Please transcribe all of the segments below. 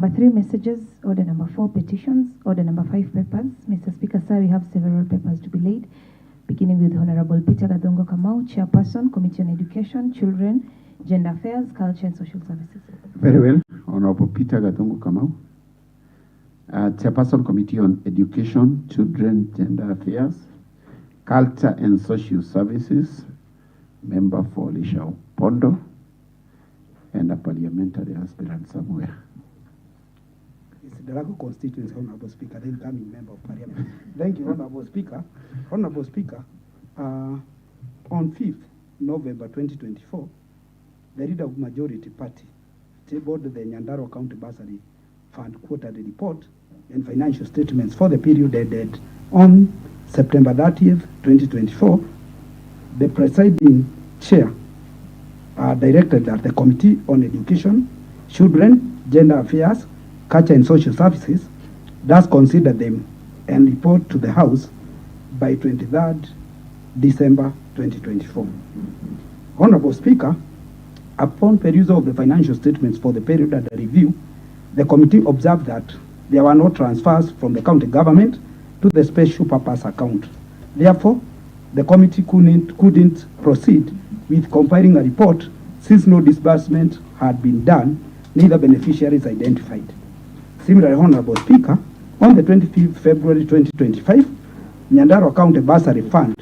Number 3, messages. Order number 4, petitions. Order number 5, papers. Mr. Speaker, sir, we have several papers to be laid, beginning with Honorable Peter Gadongo Kamau, Chairperson, Committee on Education, Children, Gender Affairs, Culture and Social Services. Very well. Honorable Peter Gadongo Kamau, Chairperson, Committee on Education, Children, Gender Affairs, Culture and Social Services, member for Lisha Pondo, and a parliamentary aspirant somewhere. The Darago constituency, Honorable Speaker, the incoming member of Parliament. Thank you, Honorable Speaker. Honorable Speaker, on 5th November 2024, the Leader of Majority Party tabled the Nyandarua County Bursary Fund quarterly report and financial statements for the period ended on September 30th, 2024. The presiding chair directed that the Committee on Education, Children, Gender Affairs, Culture and Social Services does consider them and report to the House by 23rd December 2024. Honorable Speaker, upon perusal of the financial statements for the period under review, the committee observed that there were no transfers from the county government to the special purpose account. Therefore, the committee couldn't proceed with compiling a report since no disbursement had been done, neither beneficiaries identified. Similarly, Honorable Speaker, on the 25th February 2025, Nyandarua County Bursary Fund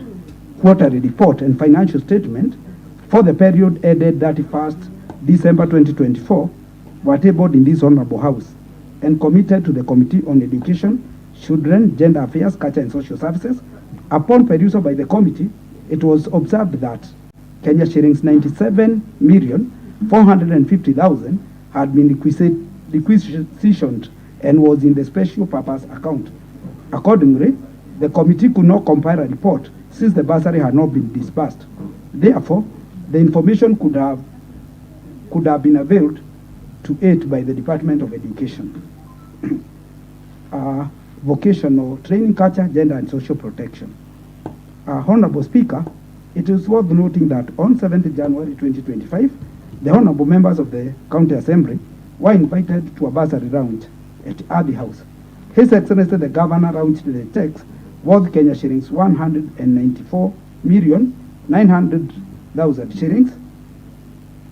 quarterly report and financial statement for the period ended 31st December 2024 were tabled in this Honorable House and committed to the Committee on Education, Children, Gender Affairs, Culture and Social Services. Upon perusal by the committee, it was observed that Kenya shillings 97,450,000 had been requisitioned and was in the special purpose account. Accordingly, the committee could not compile a report since the bursary had not been disbursed. Therefore, the information could have been availed to aid by the Department of Education, Vocational Training, Culture, Gender and Social Protection. Honorable Speaker, it is worth noting that on 7th January 2025, the honorable members of the County Assembly were invited to a bursary round at Abbey House. His Excellency the Governor rounded the checks worth Kenya shillings 194,900,000 shillings.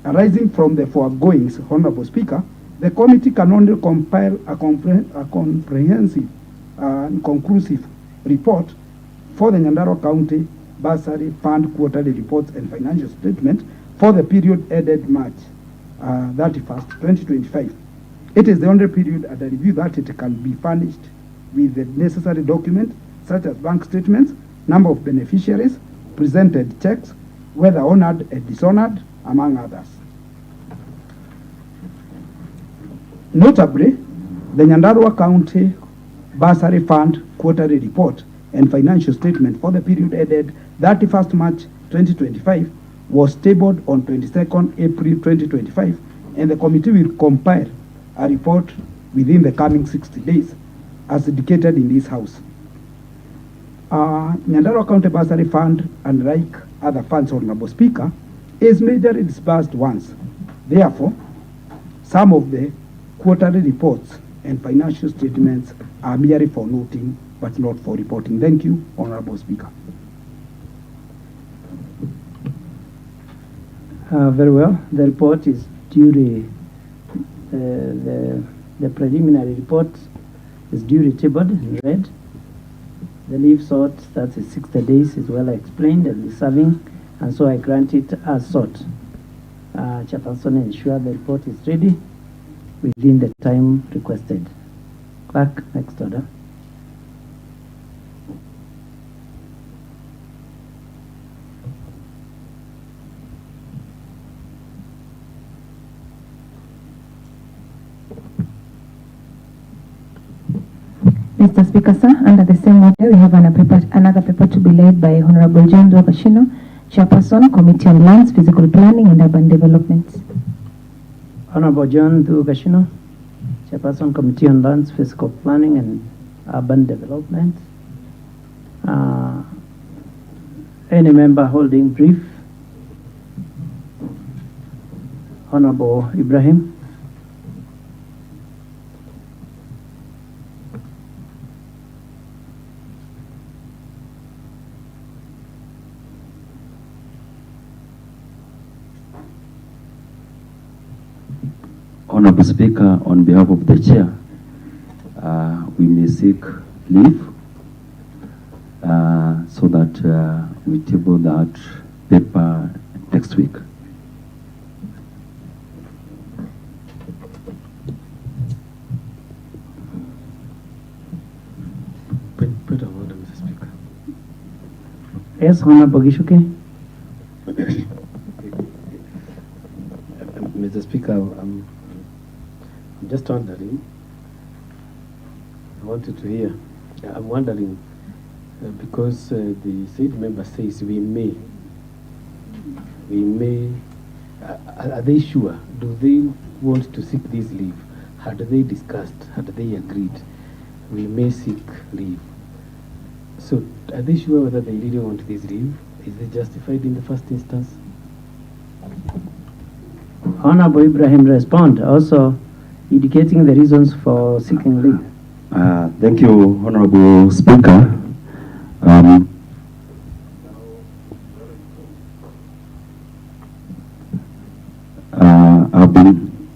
Arising from the foregoings, Honorable Speaker, the committee can only compile a comprehensive and conclusive report for the Nyandarua County Bursary Fund quarterly reports and financial statement for the period ended March 31st, 2025. It is the only period under review that it can be furnished with the necessary documents such as bank statements, number of beneficiaries, presented checks, whether honored and dishonored, among others. Notably, the Nyandarua County Bursary Fund quarterly report and financial statement for the period ended 31st March 2025 was tabled on 22nd April 2025, and the committee will compile a report within the coming 60 days as indicated in this House. Nyandarua County Bursary Fund, unlike other funds, Honorable Speaker, is majorly disbursed once. Therefore, some of the quarterly reports and financial statements are merely for noting but not for reporting. Thank you, Honorable Speaker. Very well. The report is duly, the preliminary report is duly tabled and read. The leave sought, that's 60 days, is well explained and deserving, and so I grant it as sought. Chairperson, ensure the report is ready within the time requested. Clerk, next order. Mr. Speaker, sir, under the same order, we have another paper to be laid by Honorable John Dwagashino, Chairperson, Committee on Lands, Physical Planning and Urban Development. Honorable John Dwagashino, Chairperson, Committee on Lands, Physical Planning and Urban Development. Any member holding brief? Honorable Ibrahim. Honorable Speaker, on behalf of the Chair, we may seek leave so that we table that paper next week. Point of order, Mr. Speaker. Yes, Honorable Gishuke. Mr. Speaker, I'm just wondering. I wanted to hear. I'm wondering because the said member says we may. Are they sure? Do they want to seek this leave? Had they discussed? Had they agreed? We may seek leave. So, are they sure whether they really want this leave? Is it justified in the first instance? Honorable Ibrahim respond, also indicating the reasons for seeking leave. Thank you, Honorable Speaker. I've been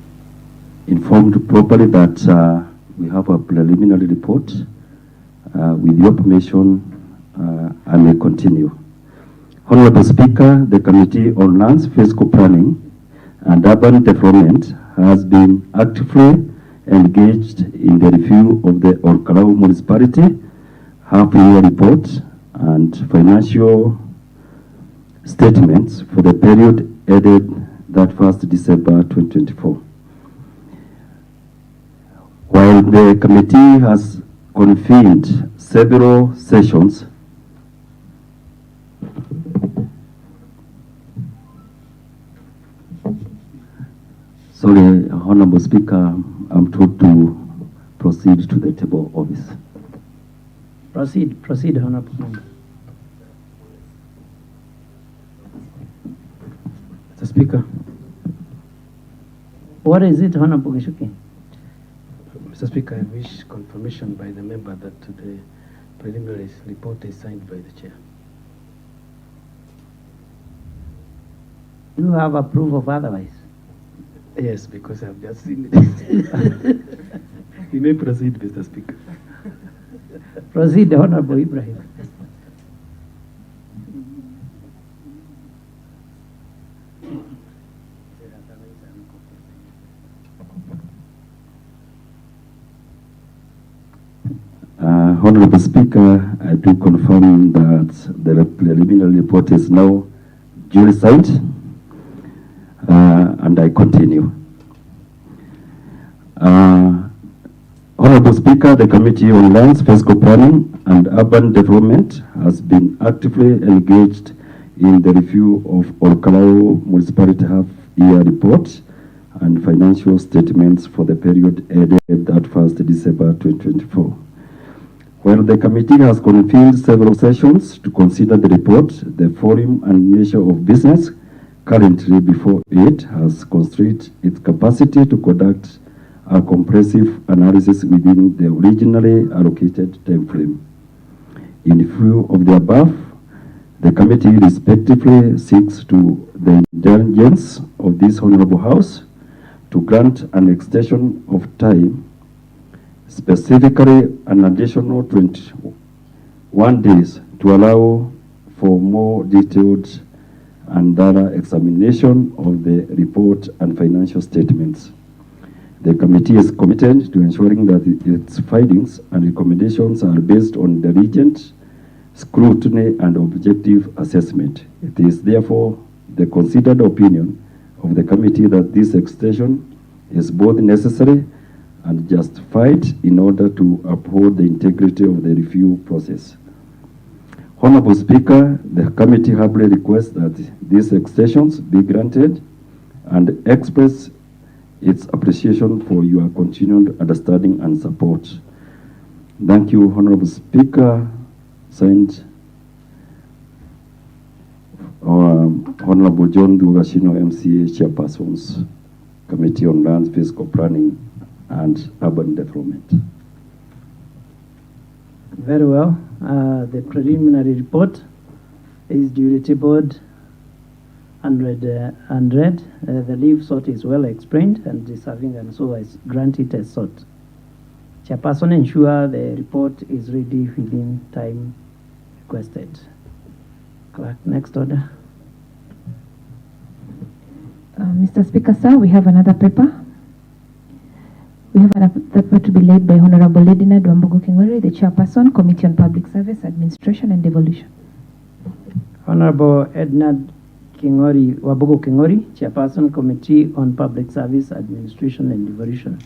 informed properly that we have a preliminary report. With your permission, I may continue. Honorable Speaker, the Committee on Lands, Fiscal Planning and Urban Development has been actively engaged in the review of the Olkalau Municipality half-year report and financial statements for the period ended that 1st December 2024. While the committee has convened several sessions, sorry, Honorable Speaker, I'm told to proceed to the table of office. Proceed, Honorable Member. Mr. Speaker. What is it, Honorable Gishuke? Mr. Speaker, I wish confirmation by the member that the preliminary report is signed by the chair. You have a proof of otherwise? Yes, because I've just seen it. You may proceed, Mr. Speaker. Proceed, Honorable Ibrahim. Honorable Speaker, I do confirm that the preliminary report is now duly signed, and I continue. Honorable Speaker, the Committee on Lands, Fiscal Planning and Urban Development has been actively engaged in the review of Olkalau Municipality half-year report and financial statements for the period ended that 1st December 2024. While the committee has convened several sessions to consider the report, the forum and nature of business currently before it has constrained its capacity to conduct a comprehensive analysis within the originally allocated time frame. In view of the above, the committee respectively seeks to the indulgence of this Honorable House to grant an extension of time, specifically an additional 21 days, to allow for more detailed and thorough examination of the report and financial statements. The committee is committed to ensuring that its findings and recommendations are based on diligent scrutiny and objective assessment. It is therefore the considered opinion of the committee that this extension is both necessary and justified in order to uphold the integrity of the review process. Honorable Speaker, the committee humbly requests that these extensions be granted and express its appreciation for your continued understanding and support. Thank you, Honorable Speaker. Signed, Honorable John Dugashino, MCA, Chairpersons, Committee on Lands, Fiscal Planning and Urban Development. Very well. The preliminary report is duly tabled unread. The leave sought is well explained and deserving, and so I grant it as sought. Chairperson, ensure the report is ready within time requested. Clerk, next order. Mr. Speaker, sir, we have another paper. We have another paper to be laid by Honorable Lady Wambugu Kingori, the Chairperson, Committee on Public Service, Administration and Devolution. Honorable Edna Kingori, Wabugu Kingori, Chairperson, Committee on Public Service, Administration and Devolution.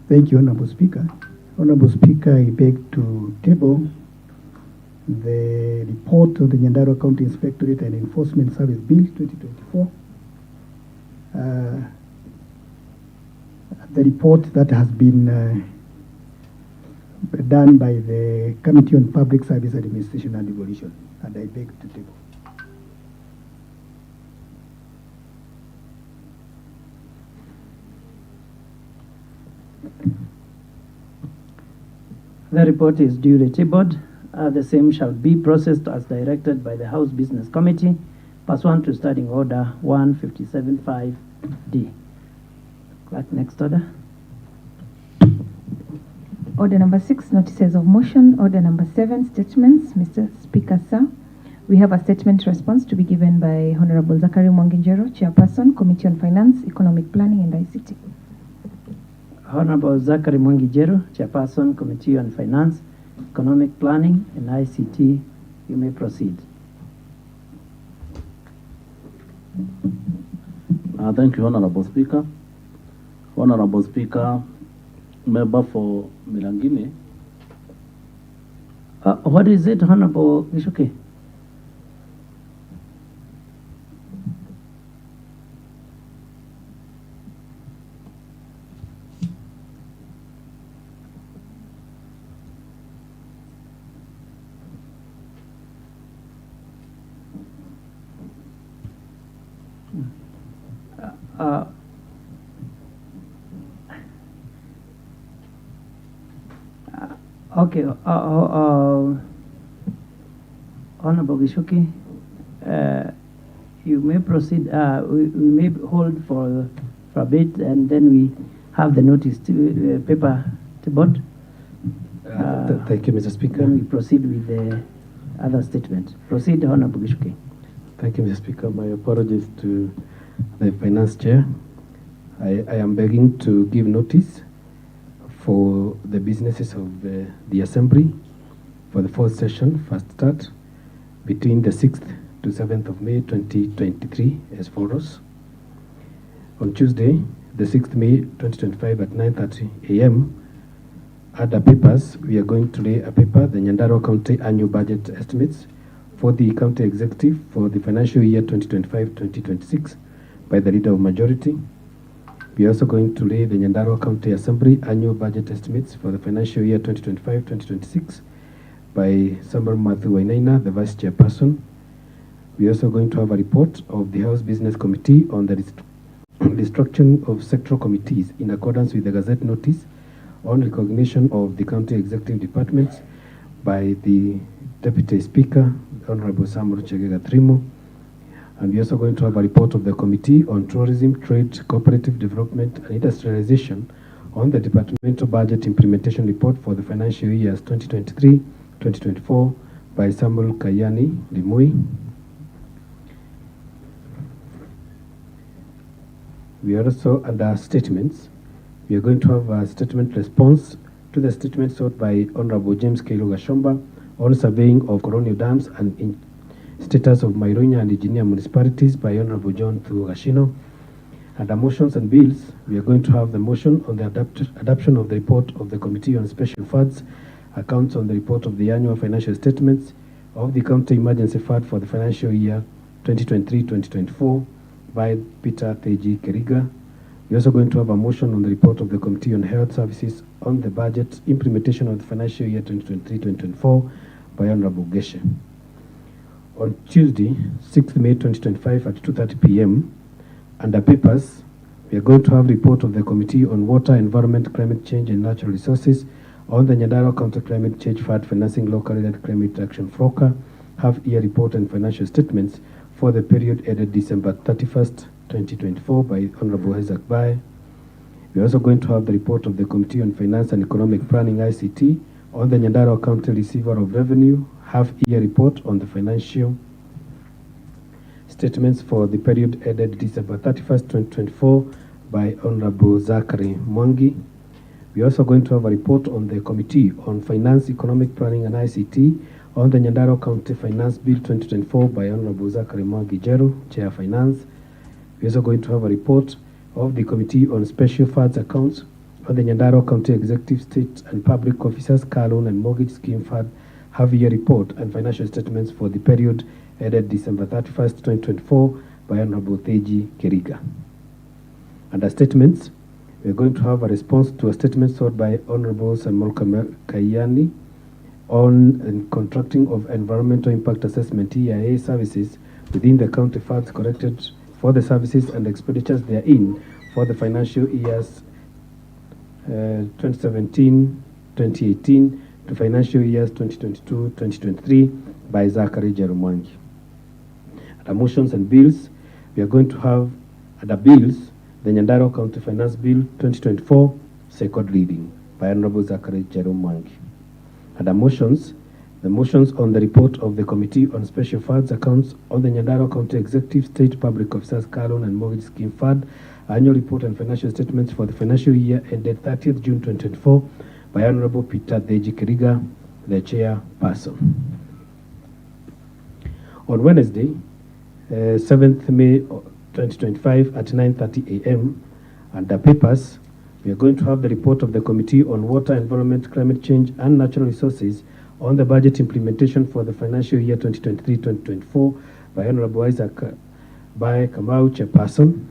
Thank you, Honorable Speaker. Honorable Speaker, I beg to table the report of the Nyandarua County Inspectorate and Enforcement Service Bill 2024. The report that has been done by the Committee on Public Service Administration and Devolution, and I beg to table. The report is duly tabled. The same shall be processed as directed by the House Business Committee pursuant to Standing Order 157.5D. Clerk, next order. Order number 6, notices of motion. Order number 7, statements. Mr. Speaker, sir, we have a statement response to be given by Honorable Zachary Mwanginjero, Chairperson, Committee on Finance, Economic Planning and ICT. Honorable Zachary Mwangijero, Chairperson, Committee on Finance, Economic Planning and ICT, you may proceed. Thank you, Honorable Speaker. Honorable Speaker, member for Milangini. What is it, Honorable Gishuke? Okay, Honorable Gishuki, you may proceed. We may hold for a bit, and then we have the notice to paper to board. Thank you, Mr. Speaker. Then we proceed with the other statement. Proceed, Honorable Gishuki. Thank you, Mr. Speaker. My apologies to the Finance Chair. I am begging to give notice for the businesses of the Assembly for the fourth session, first start, between the 6th to 7th of May 2023 as follows. On Tuesday, the 6th May 2025 at 9:30 a.m., other papers, we are going to lay a paper, the Nyandarua County Annual Budget Estimates for the County Executive for the financial year 2025-2026 by the Leader of Majority. We are also going to lay the Nyandarua County Assembly Annual Budget Estimates for the financial year 2025-2026 by Samuel Matthew Wainaina, the Vice Chairperson. We are also going to have a report of the House Business Committee on the restructuring of sectoral committees in accordance with the Gazette Notice on recognition of the County Executive Departments by the Deputy Speaker, Honorable Samuel Chegega Trimo. And we're also going to have a report of the Committee on Tourism, Trade, Cooperative Development and Industrialization on the Departmental Budget Implementation Report for the financial years 2023-2024 by Samuel Kayani Limui. We are also under statements. We are going to have a statement response to the statement sought by Honorable James K. Lugashomba on surveying of colonial dams and in status of Maironya and Engineer municipalities by Honorable John Thugashino. Under motions and bills, we are going to have the motion on the adoption of the report of the Committee on Special Funds, accounts on the report of the annual financial statements of the County Emergency Fund for the financial year 2023-2024 by Peter Teji Keriga. We're also going to have a motion on the report of the Committee on Health Services on the budget implementation of the financial year 2023-2024 by Honorable Geshe. on Tuesday, 6th May 2025 at 2:30 p.m. Under papers, we are going to have report of the Committee on Water, Environment, Climate Change and Natural Resources on the Nyandarua County Climate Change Fund financing local-led climate action FROCA, half-year report and financial statements for the period ended December 31st, 2024 by Honorable Isaac Bai. We are also going to have the report of the Committee on Finance and Economic Planning ICT on the Nyandarua County Receiver of Revenue, half-year report on the financial statements for the period ended December 31st, 2024 by Honorable Zachary Mwangi. We are also going to have a report on the Committee on Finance, Economic Planning and ICT on the Nyandarua County Finance Bill 2024 by Honorable Zachary Mwangi Jeru, Chair Finance. We are also going to have a report of the Committee on Special Funds Accounts on the Nyandarua County Executive, State and Public Officers Car Loan and Mortgage Scheme Fund half-year report and financial statements for the period ended December 31st, 2024 by Honorable Teji Keriga. Under statements, we are going to have a response to a statement sought by Honorable Samuel Kayani on contracting of environmental impact assessment EIA services within the county funds collected for the services and expenditures therein for the financial years 2017-2018 to financial years 2022-2023 by Zachary Jerumwangi. Under motions and bills, we are going to have under bills the Nyandarua County Finance Bill 2024 second reading by Honorable Zachary Jerumwangi. Under motions, the motions on the report of the Committee on Special Funds Accounts on the Nyandarua County Executive, State Public Officers Car Loan and Mortgage Scheme Fund annual report and financial statements for the financial year ended 30th June 2024 by Honorable Peter Deji Keriga, the chairperson. On Wednesday, 7th May 2025 at 9:30 a.m. under papers, we are going to have the report of the Committee on Water, Environment, Climate Change and Natural Resources on the budget implementation for the financial year 2023-2024 by Honorable Isaac Bai Kamau, chairperson.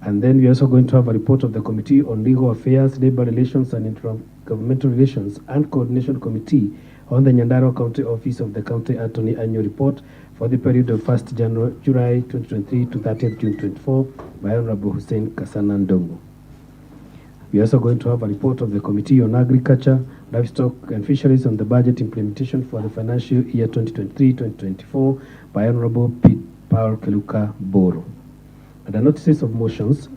And then we're also going to have a report of the Committee on Legal Affairs, Labor Relations and Intergovernmental Relations and Coordination Committee on the Nyandarua County Office of the County Attorney Annual Report for the period of 1st July 2023 to 30th June 2024 by Honorable Hussein Kasana Ndongo. We're also going to have a report of the Committee on Agriculture, Livestock and Fisheries on the budget implementation for the financial year 2023-2024 by Honorable Pete Paul Keluka Boro. Under notices of motions,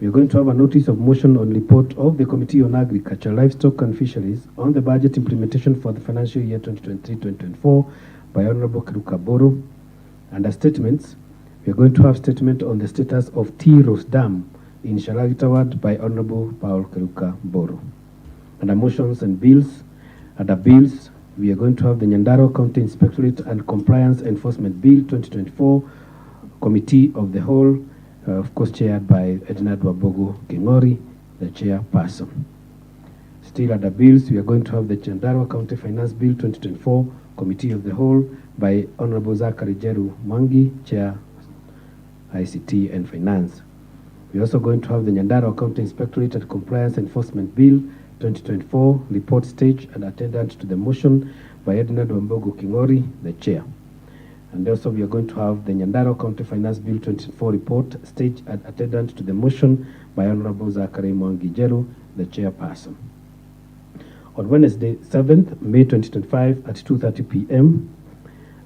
we are going to have a notice of motion on report of the Committee on Agriculture, Livestock and Fisheries on the budget implementation for the financial year 2023-2024 by Honorable Keluka Boro. Under statements, we are going to have statement on the status of T. Rose Dam in Shalagita Ward by Honorable Paul Keluka Boro. Under motions and bills, under bills, we are going to have the Nyandarua County Inspectorate and Compliance Enforcement Bill 2024 Committee of the Whole, of course chaired by Edna Dwabogo Kingori, the chairperson. Still under bills, we are going to have the Nyandarua County Finance Bill 2024 Committee of the Whole by Honorable Zachary Jeru Mwangi, Chair ICT and Finance. We are also going to have the Nyandarua County Inspectorate and Compliance Enforcement Bill 2024 report stage and attendant to the motion by Edna Dwambogo Kingori, the chair. And also we are going to have the Nyandarua County Finance Bill 2024 report stage and attendant to the motion by Honorable Zachary Mwangi Jeru, the chairperson. On Wednesday, 7th May 2025 at 2:30 p.m.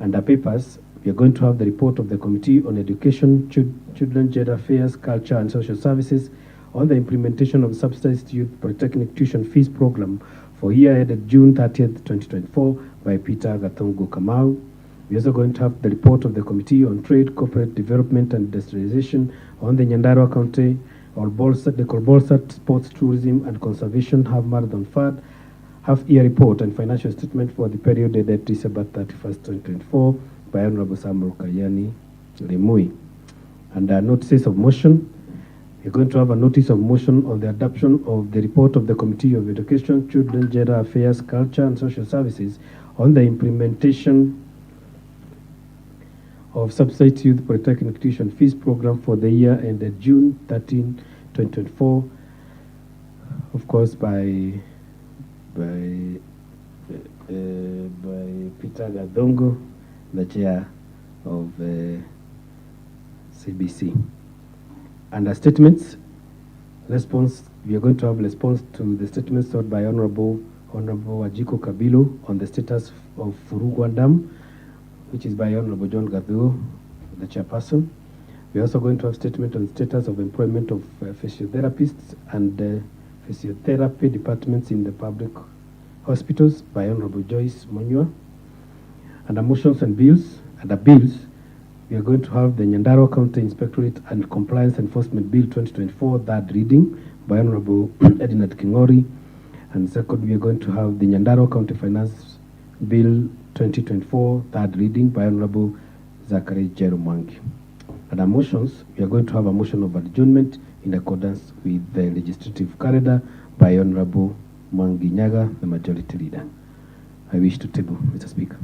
under papers, we are going to have the report of the Committee on Education, Children, Gender Affairs, Culture and Social Services on the implementation of subsidized youth polytechnic tuition fees program for year ended June 30th, 2024 by Peter Gathongo Kamau. We are also going to have the report of the Committee on Trade, Corporate Development and Industrialization on the Nyandarua County or the Kolbolsat Sports, Tourism and Conservation Half Marathon Fund half-year report and financial statement for the period ended December 31st, 2024 by Honorable Samuel Kayani Lemui. Under notices of motion, we're going to have a notice of motion on the adoption of the report of the Committee of Education, Children, Gender Affairs, Culture and Social Services on the implementation of subsidized youth polytechnic tuition fees program for the year ended June 13, 2024, of course by Peter Gadongo, the chairperson. of CBC. Under statements, response, we are going to have response to the statement sought by Honorable Ajiko Kabilu on the status of Furugwa Dam, which is by Honorable John Gadhu, the chairperson. We are also going to have statement on the status of employment of physiotherapists and physiotherapy departments in the public hospitals by Honorable Joyce Monyua. Under motions and bills, we are going to have the Nyandarua County Inspectorate and Compliance Enforcement Bill 2024, third reading by Honorable Edinat Kingori. And second, we are going to have the Nyandarua County Finance Bill 2024, third reading by Honorable Zachary Jerumwangi. Under motions, we are going to have a motion of adjournment in accordance with the legislative calendar by Honorable Mwangi Nyaga, the majority leader. I wish to table, Mr. Speaker.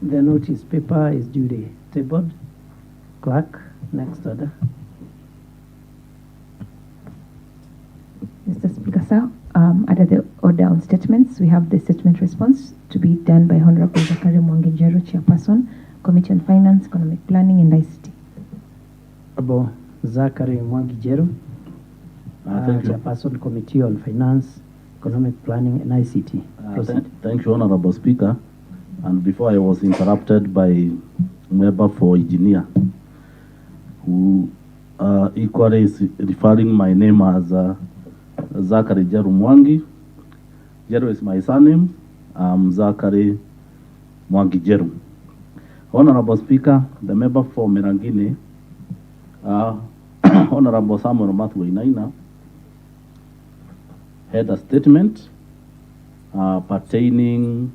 The notice paper is duly tabled. Clerk, next order. Mr. Speaker, sir, under the order on statements, we have the statement response to be done by Honorable Zachary Mwangi-Njero, Chairperson, Committee on Finance, Economic Planning and ICT. Honorable Zachary Mwangi-Njero, Thank you. Chairperson, Committee on Finance, Economic Planning and ICT. Proceed. Thank you, Honorable Speaker. And before I was interrupted by member for engineer, who equally is referring my name as Zachary Jeru Mwangi. Jeru is my surname. I'm Zachary Mwangi Jeru. Honorable Speaker, the member for Mirangine, Honorable Samuel Mathwe Inaina, had a statement pertaining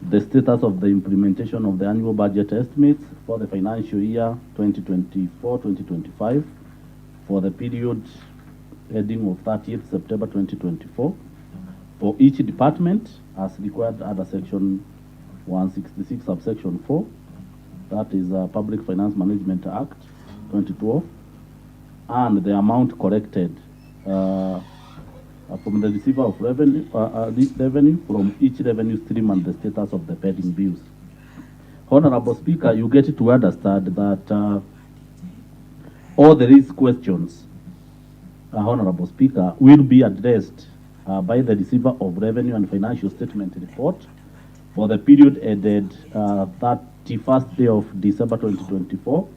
the status of the implementation of the annual budget estimates for the financial year 2024-2025 for the period ending of 30th September 2024 for each department as required under section 166 subsection 4, that is Public Finance Management Act 2012, and the amount collected from the receiver of revenue, revenue from each revenue stream and the status of the pending bills. Honorable Speaker, you get to understand that all the raised questions, Honorable Speaker, will be addressed by the receiver of revenue and financial statement report for the period ended 31st day of December 2024,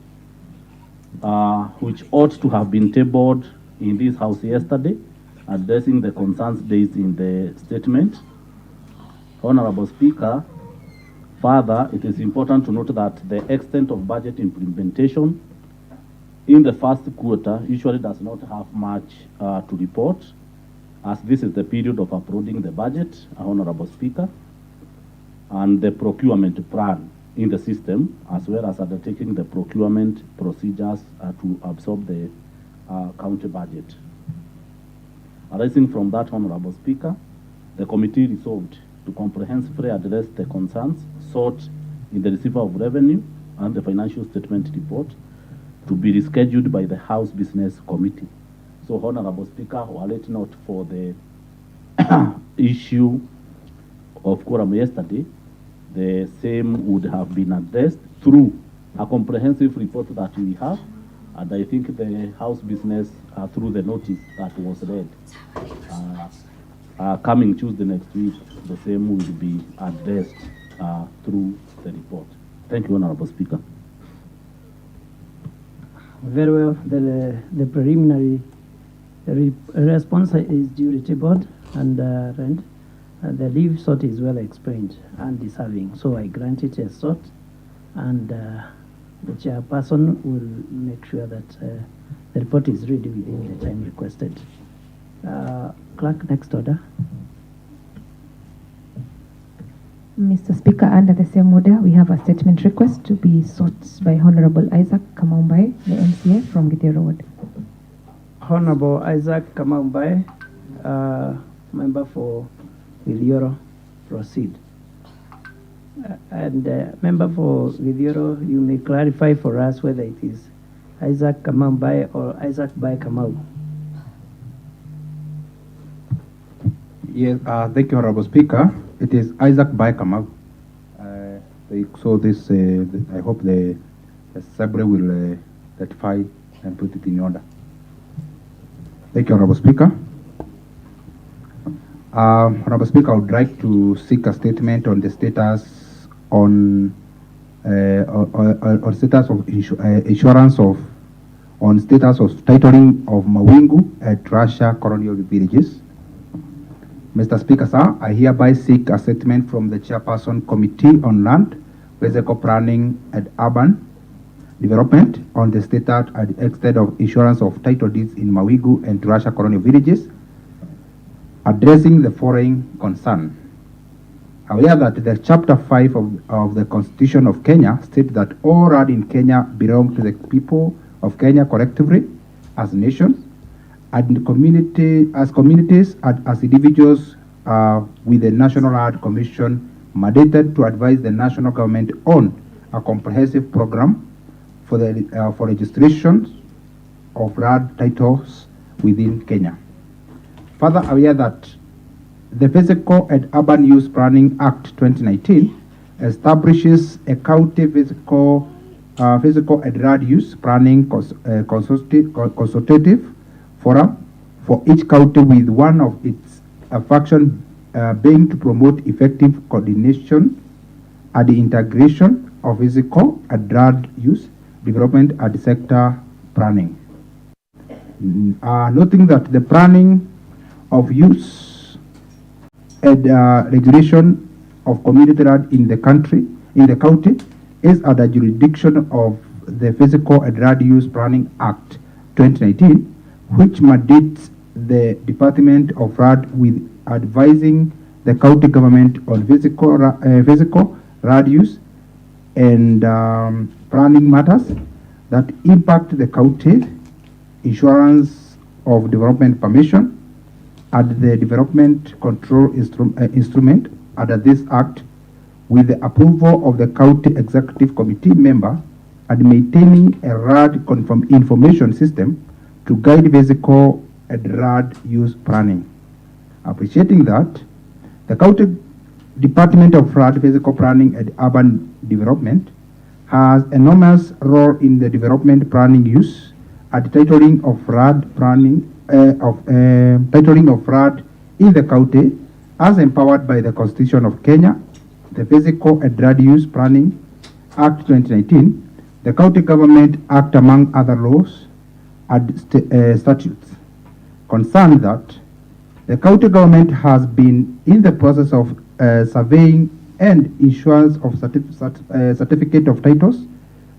which ought to have been tabled in this house yesterday, addressing the concerns raised in the statement. Honorable Speaker, further, it is important to note that the extent of budget implementation in the first quarter usually does not have much to report, as this is the period of uploading the budget, Honorable Speaker, and the procurement plan in the system, as well as undertaking the procurement procedures to absorb the county budget. Arising from that, Honorable Speaker, the committee resolved to comprehensively address the concerns sought in the receiver of revenue and the financial statement report to be rescheduled by the House Business Committee. So, Honorable Speaker, were it not for the issue of quorum yesterday, the same would have been addressed through a comprehensive report that we have, and I think the House Business, through the notice that was read, coming Tuesday next week, the same will be addressed through the report. Thank you, Honorable Speaker. Very well. The preliminary response is duly tabled and read. The leave sought is well explained and deserving, so I grant it as sought, and the chairperson will make sure that the report is ready within the time requested. Clerk, next order. Mr. Speaker, under the same order, we have a statement request to be sought by Honorable Isaac Kamaumbay, the MCA from Githero Ward. Honorable Isaac Kamaumbay, member for Githero, proceed. And member for Githero, you may clarify for us whether it is Isaac Kamaumbay or Isaac by Kamau. Yes, thank you, Honorable Speaker. It is Isaac Baikamau. So this, I hope the Assembly will ratify and put it in order. Thank you, Honorable Speaker. Honorable Speaker, I would like to seek a statement on the status on status of insurance on status of titling of Mawingu at Russia colonial villages. Mr. Speaker, sir, I hereby seek a statement from the Chairperson Committee on Land, Physical Planning and Urban Development on the status and extent of insurance of title deeds in Mawingu and Russia colonial villages, addressing the following concern. Aware that the Chapter 5 of the Constitution of Kenya states that all land in Kenya belong to the people of Kenya collectively as nations, and communities and as individuals with the National Land Commission mandated to advise the national government on a comprehensive program for the for registrations of land titles within Kenya. Further aware that the Physical and Urban Use Planning Act 2019 establishes a county physical and land use planning consultative forum for each county, with one of its function being to promote effective coordination and the integration of physical and land use development and sector planning. Noting that the planning of use and regulation of community land in the county is under jurisdiction of the Physical and Land Use Planning Act 2019, which mandates the Department of Land with advising the county government on physical land use and planning matters that impact the county, insurance of development permission, and the development control instrument under this act, with the approval of the county executive committee member, and maintaining a RAD information system to guide physical and RAD use planning. Appreciating that, the county Department of RAD, Physical Planning and Urban Development has enormous role in the development planning use and titling of RAD planning titling of RAD in the county as empowered by the Constitution of Kenya, the Physical and Land Use Planning Act 2019, the County Government Act, among other laws and statutes. Concerned that the county government has been in the process of surveying and issuance of certificate of titles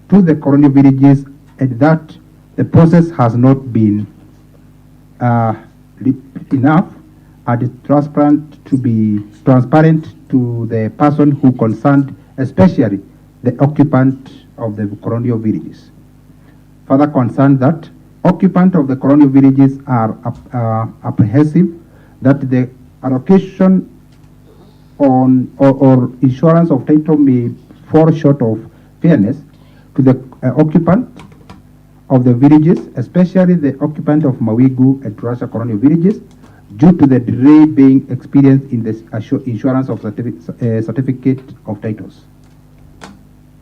to the colonial villages, and that the process has not been enough and transparent to the person who concerned, especially the occupant of the colonial villages. Further concerned that occupant of the colonial villages are apprehensive that the allocation on or insurance of title may fall short of fairness to the occupant of the villages, especially the occupant of Mawingu and Russia colonial villages, due to the delay being experienced in the insurance of certificate of titles.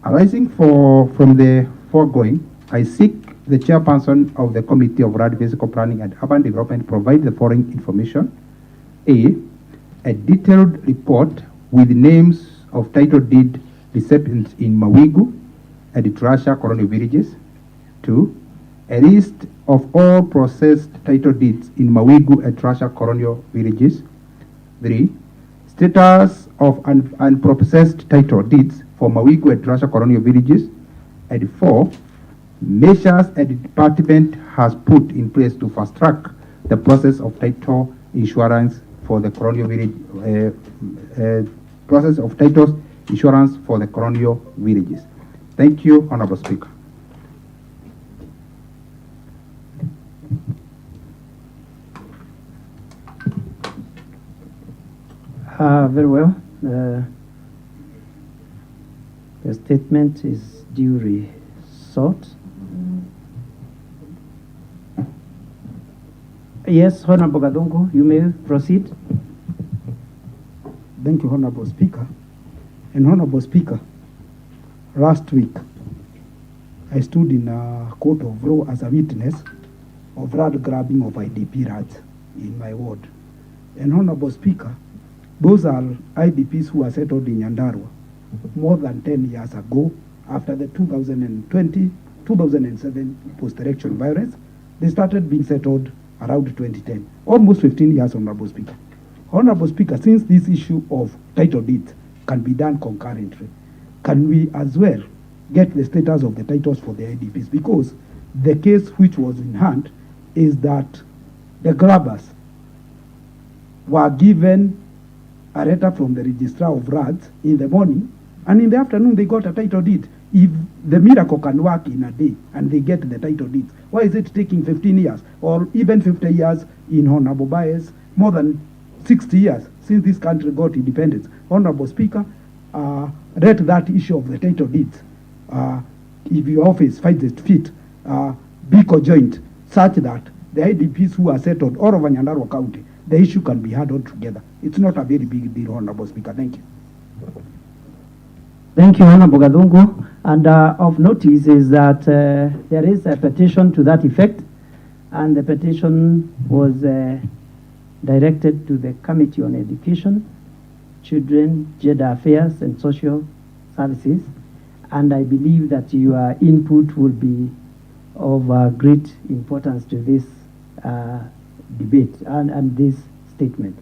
Arising from the foregoing, I seek the chairperson of the Committee of Land, Physical Planning and Urban Development provide the following information. A detailed report with names of title deed recipients in Mawingu and Russia colonial villages. 2. A list of all processed title deeds in Mawingu and Russia colonial villages. 3. Status of unprocessed title deeds for Mawingu and Russia colonial villages. And 4. Measures a department has put in place to fast track the process of title insurance for the colonial village, process of titles insurance for the colonial villages. Thank you, Honorable Speaker. Very well. The statement is duly sought. Yes, Honorable Gadungu, you may proceed. Thank you, Honorable Speaker. And Honorable Speaker, last week, I stood in a court of law as a witness of rat grabbing of IDP rats in my ward. And Honorable Speaker, those are IDPs who were settled in Nyandarua more than 10 years ago after the 2007 post-election violence. They started being settled around 2010, almost 15 years, Honorable Speaker. Honorable Speaker, since this issue of title deeds can be done concurrently, can we as well get the status of the titles for the IDPs? Because the case which was in hand is that the grabbers were given a letter from the registrar of rats in the morning, and in the afternoon they got a title deed. If the miracle can work in a day and they get the title deeds, why is it taking 15 years or even 50 years in Honorable Bias, more than 60 years since this country got independence? Honorable Speaker, let that issue of the title deeds, if your office finds it fit, be conjoined such that the IDPs who are settled all over Nyandarua County, the issue can be handled together. It's not a very big deal, Honorable Speaker. Thank you. Thank you, Honorable Gadungu. And of notice is that there is a petition to that effect, and the petition was directed to the Committee on Education, Children, Gender Affairs and Social Services, and I believe that your input will be of great importance to this debate and this statement.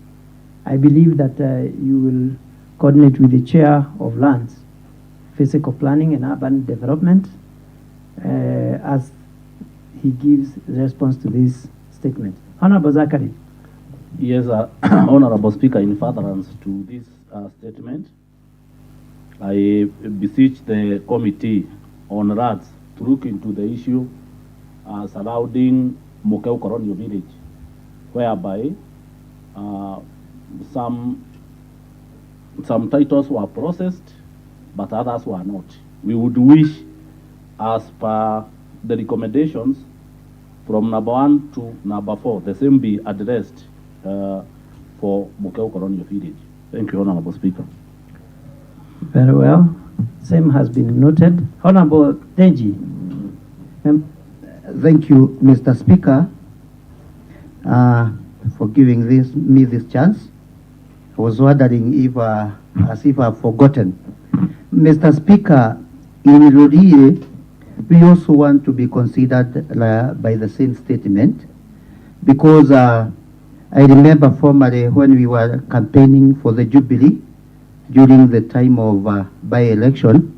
I believe that you will coordinate with the Chair of Lands, Physical Planning and Urban Development as he gives response to this statement. Honorable Zachary. Yes, Honorable Speaker, in furtherance to this statement, I beseech the Committee on Rats to look into the issue surrounding Mokeu Colonial Village, whereby some titles were processed, but others were not. We would wish, as per the recommendations from number 1 to number 4, the same be addressed for Mokeu Colonial Village. Thank you, Honorable Speaker. Very well. Same has been noted. Honorable Deji. Thank you, Mr. Speaker, for giving me this chance. I was wondering if, as if I've forgotten. Mr. Speaker, in Lorie, we also want to be considered by the same statement, because I remember formerly when we were campaigning for the Jubilee during the time of by-election,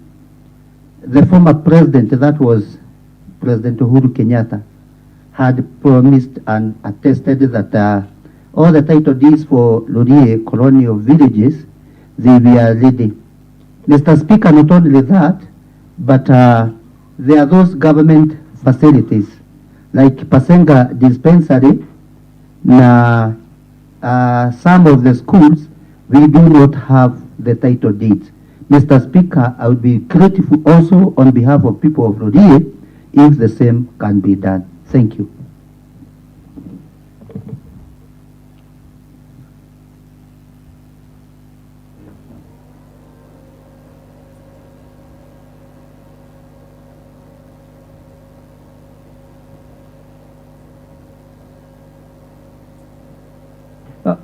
the former president, that was President Uhuru Kenyatta, had promised and attested that all the title deeds for Lorie colonial villages, they were ready. Mr. Speaker, not only that, but there are those government facilities like Pasenga Dispensary. Now, some of the schools, we do not have the title deeds. Mr. Speaker, I would be grateful also on behalf of people of Lorie if the same can be done. Thank you.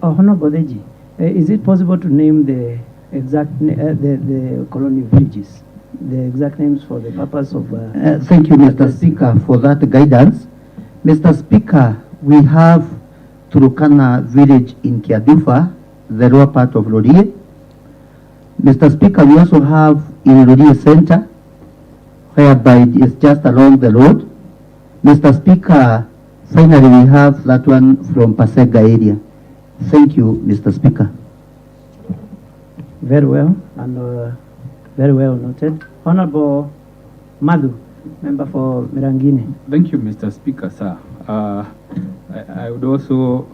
Honorable Deji, is it possible to name the exact the colonial villages, the exact names for the purpose of? Thank you, Mr. Speaker, for that guidance. Mr. Speaker, we have Turukana village in Kiadufa, the lower part of Lorie. Mr. Speaker, we also have in Lorie Center, whereby it's just along the road. Mr. Speaker, finally we have that one from Pasega area. Thank you, Mr. Speaker. Very well, and very well noted. Honorable Madhu, member for Mirangini. Thank you, Mr. Speaker, sir. I would also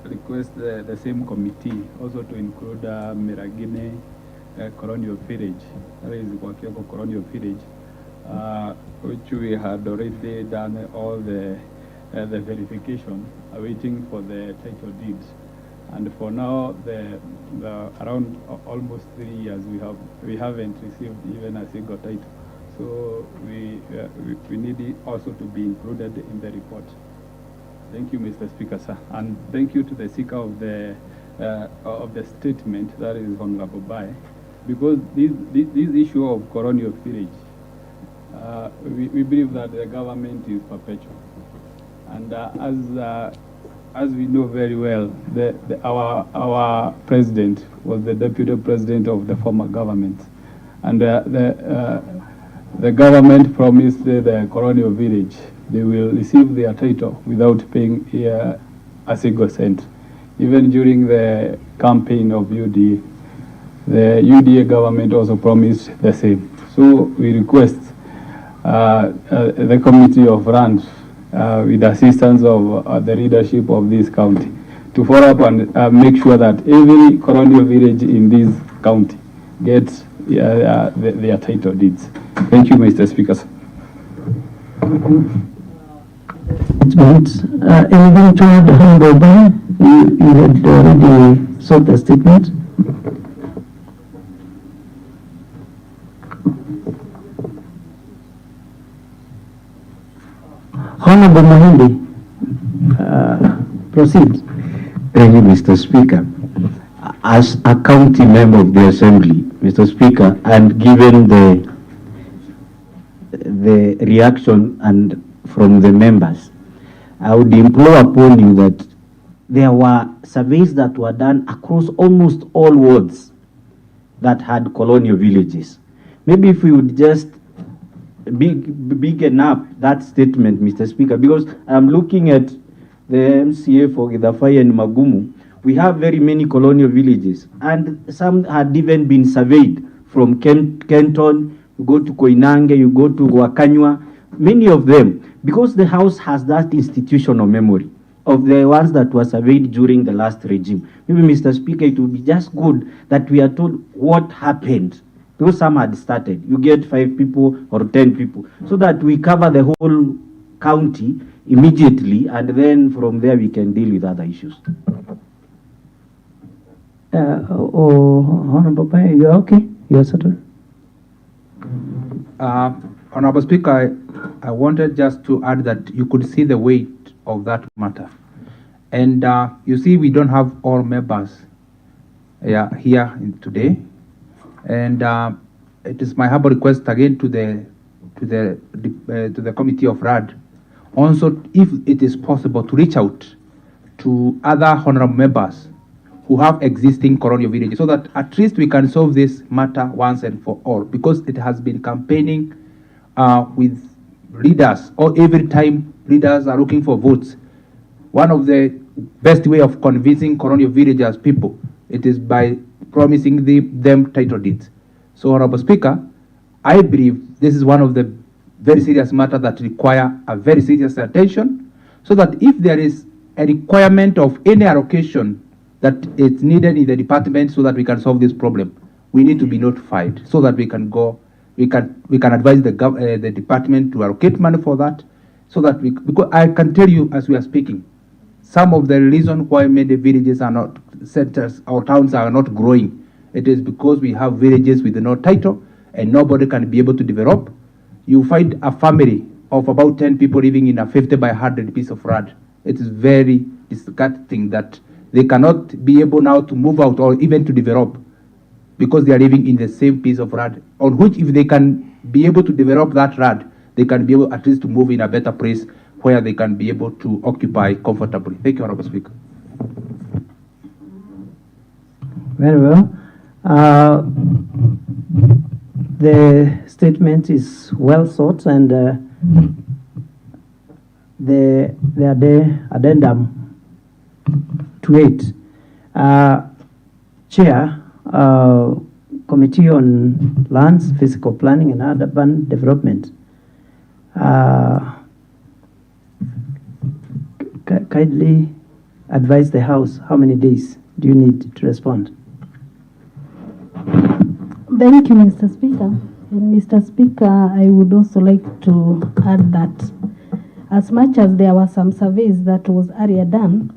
request the same committee also to include Mirangini colonial village, that is Wakioko colonial village, which we had already done all the verification, awaiting for the title deeds. And for now, the around almost 3 years we haven't received even a single title. So we need it also to be included in the report. Thank you, Mr. Speaker, sir, and thank you to the seeker of the statement, that is Honorable Bai, because this issue of colonial village, we believe that the government is perpetual, and as we know very well, our president was the deputy president of the former government, and the government promised the colonial village they will receive their title without paying a single cent. Even during the campaign of UDA, the UDA government also promised the same. So we request the Committee of Land, with the assistance of the leadership of this county, to follow up and make sure that every colonial village in this county gets their title deeds. Thank you, Mr. Speaker. Anything to add, Honorable Bai? You had already sought the statement. Honorable Mahindi, proceed. Thank you, Mr. Speaker. As a county member of the Assembly, Mr. Speaker, and given the reaction and from the members, I would implore upon you that there were surveys that were done across almost all wards that had colonial villages. Maybe if we would just biggen up that statement, Mr. Speaker, because I'm looking at the MCA for Githafai and Magumu. We have very many colonial villages, and some had even been surveyed from Kenton, you go to Koinange, you go to Wakanywa, many of them, because the House has that institutional memory of the ones that were surveyed during the last regime. Maybe, Mr. Speaker, it would be just good that we are told what happened, because some had started. You get 5 people or 10 people, so that we cover the whole county immediately, and then from there we can deal with other issues. Honorable Bai, you are okay? You are settled? Honorable Speaker, I wanted just to add that you could see the weight of that matter. And you see, we don't have all members here today. And it is my humble request again to the Committee of RAD, also, if it is possible, to reach out to other honorable members who have existing colonial villages, so that at least we can solve this matter once and for all, because it has been campaigning with leaders, or every time leaders are looking for votes. One of the best way of convincing colonial villagers people, it is by promising them title deeds. So, Honorable Speaker, I believe this is one of the very serious matters that require a very serious attention, so that if there is a requirement of any allocation that is needed in the department so that we can solve this problem, we need to be notified so that we can go, we can advise the department to allocate money for that, so that because I can tell you as we are speaking, some of the reason why many villages are not, centers or towns are not growing, it is because we have villages with no title and nobody can be able to develop. You find a family of about 10 people living in a 50 by 100 piece of land. It is very disgusting that they cannot be able now to move out or even to develop, because they are living in the same piece of land, on which if they can be able to develop that land, they can be able at least to move in a better place where they can be able to occupy comfortably. Thank you, Honorable Speaker. Very well. The statement is well thought, and the addendum to it. Chair, Committee on Lands, Physical Planning and Urban Development. Kindly advise the House, how many days do you need to respond? Thank you, Mr. Speaker. And Mr. Speaker, I would also like to add that as much as there were some surveys that was earlier done,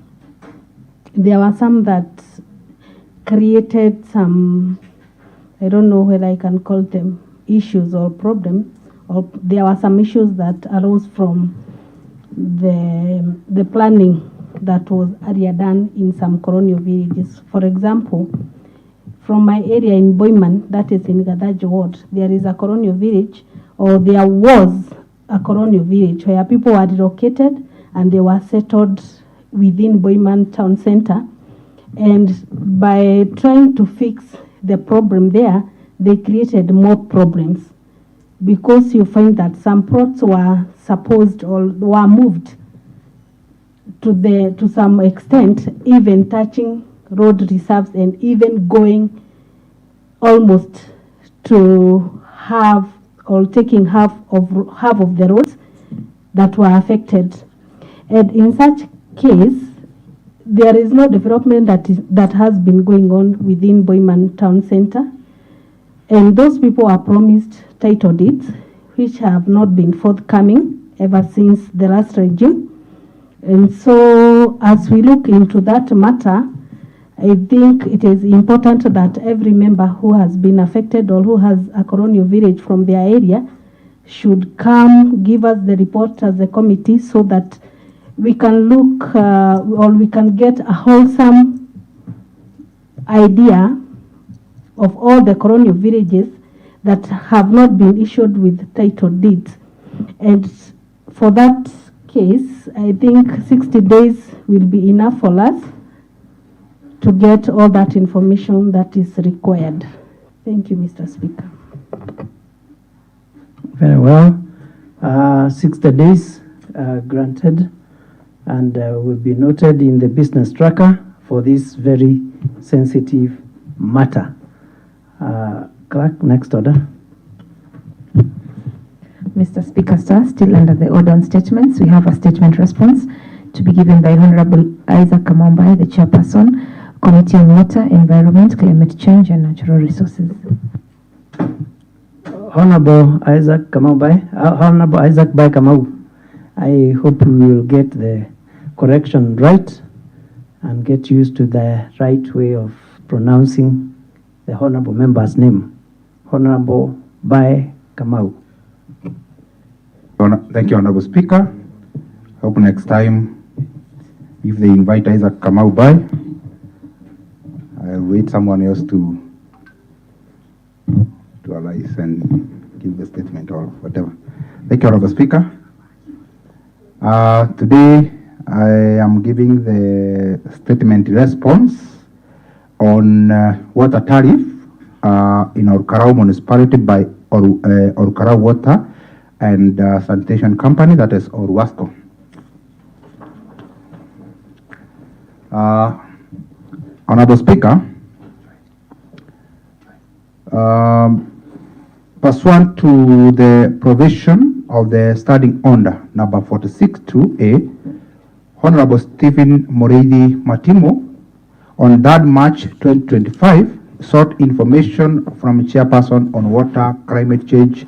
there were some that created some, I don't know whether I can call them issues or problems, or there were some issues that arose from the planning that was earlier done in some colonial villages. For example, from my area in Boyman, that is in Gadajo Ward, there is a colonial village, or there was a colonial village where people were relocated and they were settled within Boyman town center. And by trying to fix the problem there, they created more problems, because you find that some plots were supposed or were moved to some extent, even touching road reserves and even going almost to half or taking half of the roads that were affected. And in such case, there is no development that has been going on within Boyman town center, and those people are promised title deeds which have not been forthcoming ever since the last regime. And so as we look into that matter, I think it is important that every member who has been affected or who has a colonial village from their area should come give us the report as a committee, so that we can look or we can get a wholesome idea of all the colonial villages that have not been issued with title deeds. And for that case, I think 60 days will be enough for us to get all that information that is required. Thank you, Mr. Speaker. Very well. 60 days granted, and will be noted in the business tracker for this very sensitive matter. Clerk, next order. Mr. Speaker, sir, still under the order on statements, we have a statement response to be given by Honorable Isaac Kamombai, the chairperson, Committee on Water, Environment, Climate Change and Natural Resources. Honorable Isaac Kamombai, Honorable Isaac Bai Kamau, I hope we will get the correction right and get used to the right way of pronouncing the honorable member's name. Honorable Bai Kamau. Thank you, Honorable Speaker. Hope next time, if they invite Isaac Kamau by, I'll wait someone else to arise and give the statement or whatever. Thank you, Honorable Speaker. Today, I am giving the statement response on water tariff in our Karao municipality by our Karao Water and Sanitation Company, that is Orwasco. Honorable Speaker, pursuant to the provision of the standing order number 46-2A, Honorable Stephen Moreidi Matimo, on 3rd March 2025, sought information from Chairperson on Water, Climate Change,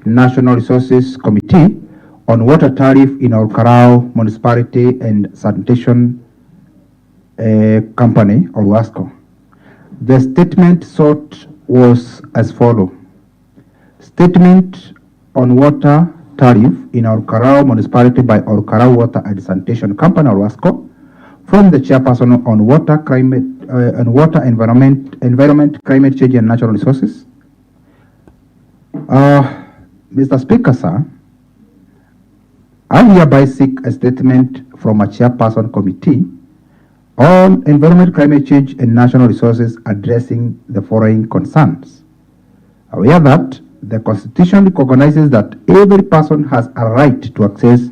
National Resources Committee on water tariff in our Karao Municipality and Sanitation Company, or WASCO. The statement sought was as follows. Statement on water tariff in our Karao Municipality by our Karao Water and Sanitation Company, or WASCO, from the Chairperson on Water, Climate, Environment, Climate Change and Natural Resources. Mr. Speaker, sir, I hereby seek a statement from a Chairperson Committee on Environment, Climate Change and Natural Resources addressing the following concerns. Aware that the Constitution recognizes that every person has a right to access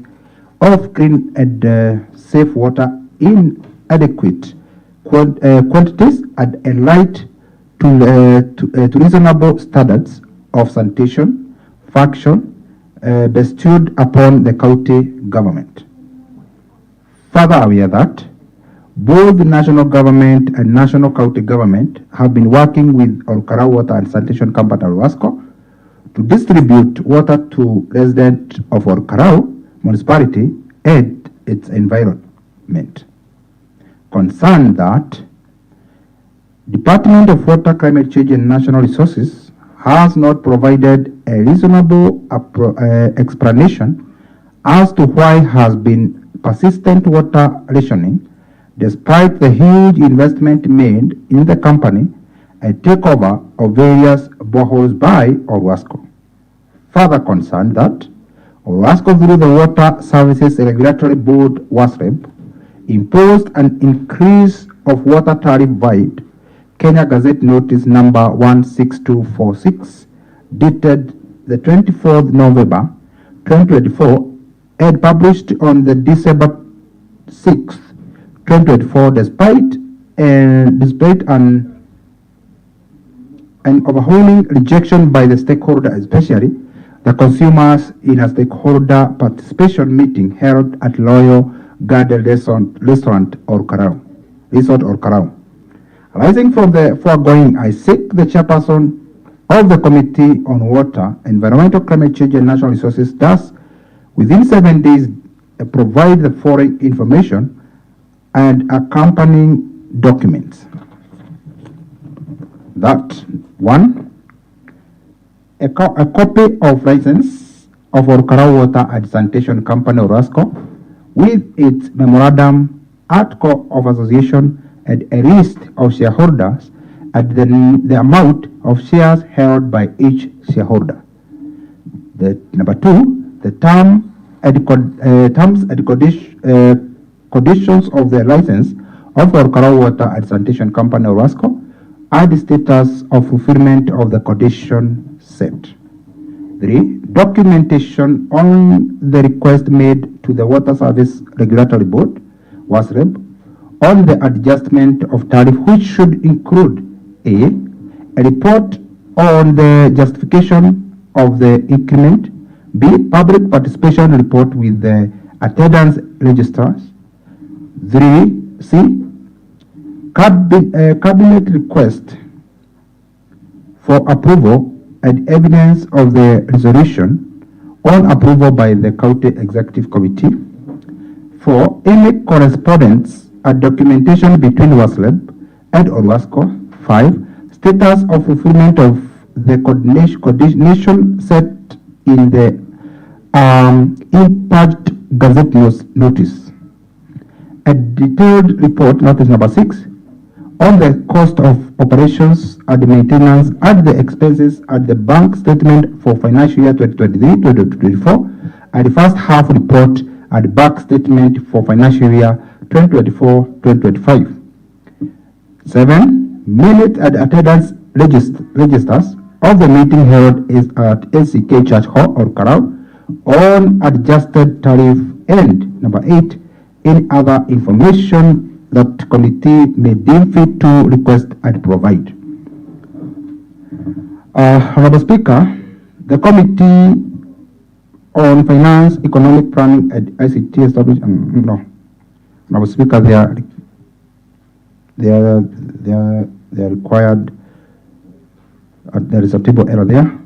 of clean and safe water in adequate quantities and a right to reasonable standards of sanitation, function, bestowed upon the county government. Further aware that both the national government and national county government have been working with our Karao Water and Sanitation Company, WASCO, to distribute water to residents of our Karao municipality and its environment. concerned that Department of Water, Climate Change and National Resources has not provided a reasonable explanation as to why has been persistent water rationing despite the huge investment made in the company and takeover of various boreholes by Orwasco. Further concerned that Orwasco through the Water Services Regulatory Board WASREB imposed an increase of water tariff void Kenya Gazette Notice number 16246 dated the 24th November 2024 and published on the December 6th 2024 despite an overwhelming rejection by the stakeholder, especially the consumers, in a stakeholder participation meeting held at Loyal Garden Resort or Karau. Arising from the foregoing, I seek the chairperson of the Committee on Water, Environmental, Climate Change and Natural Resources thus within 7 days provide the following information and accompanying documents. That one, a copy of license of Orkarau Water and Sanitation Company Orwasco with its memorandum, article of association and a list of shareholders at the amount of shares held by each shareholder. Number two, the terms and conditions of the license of Orkarau Water and Sanitation Company Orwasco and the status of fulfillment of the condition set. 3. Documentation on the request made to the Water Service Regulatory Board, WASREB, on the adjustment of tariff, which should include a report on the justification of the increment, B. Public participation report with the attendance registrars, 3. C. Cabinet request for approval and evidence of the resolution on approval by the County Executive Committee. 4. Any correspondence and documentation between WASLEB and Orwasco. 5. Status of fulfillment of the coordination set in the Impact Gazette Notice. A detailed report, notice number 6, on the cost of operations and maintenance and the expenses at the bank statement for financial year 2023-2024 and the first half report and bank statement for financial year 2024-2025. 7. Minute and attendance registers of the meeting held is at LCK Church Hall or Karau on adjusted tariff. And number 8, any other information that committee may deem fit to request and provide. Honorable Speaker, the Committee on Finance, Economic Planning and ICT established. Honorable Speaker, they are required. There is a table error there.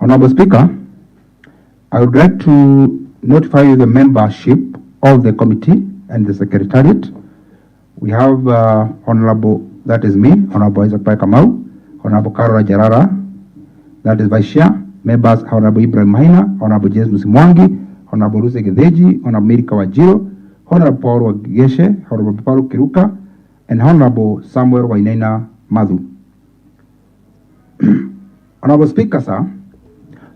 Honorable Speaker, I would like to notify you the membership of the committee and the secretariat. We have Honorable, that is me, Honorable Isaac Pai Kamau, Honorable Karora Jarara, that is Vice Chair, members Honorable Ibrahim Maina, Honorable James Musimwangi, Honorable Ruse Gedeji, Honorable Mirika Wajiro, Honorable Paul Wageshe, Honorable Paul Kiruka, and Honorable Samuel Wainaina Madhu. Honorable Speaker, sir,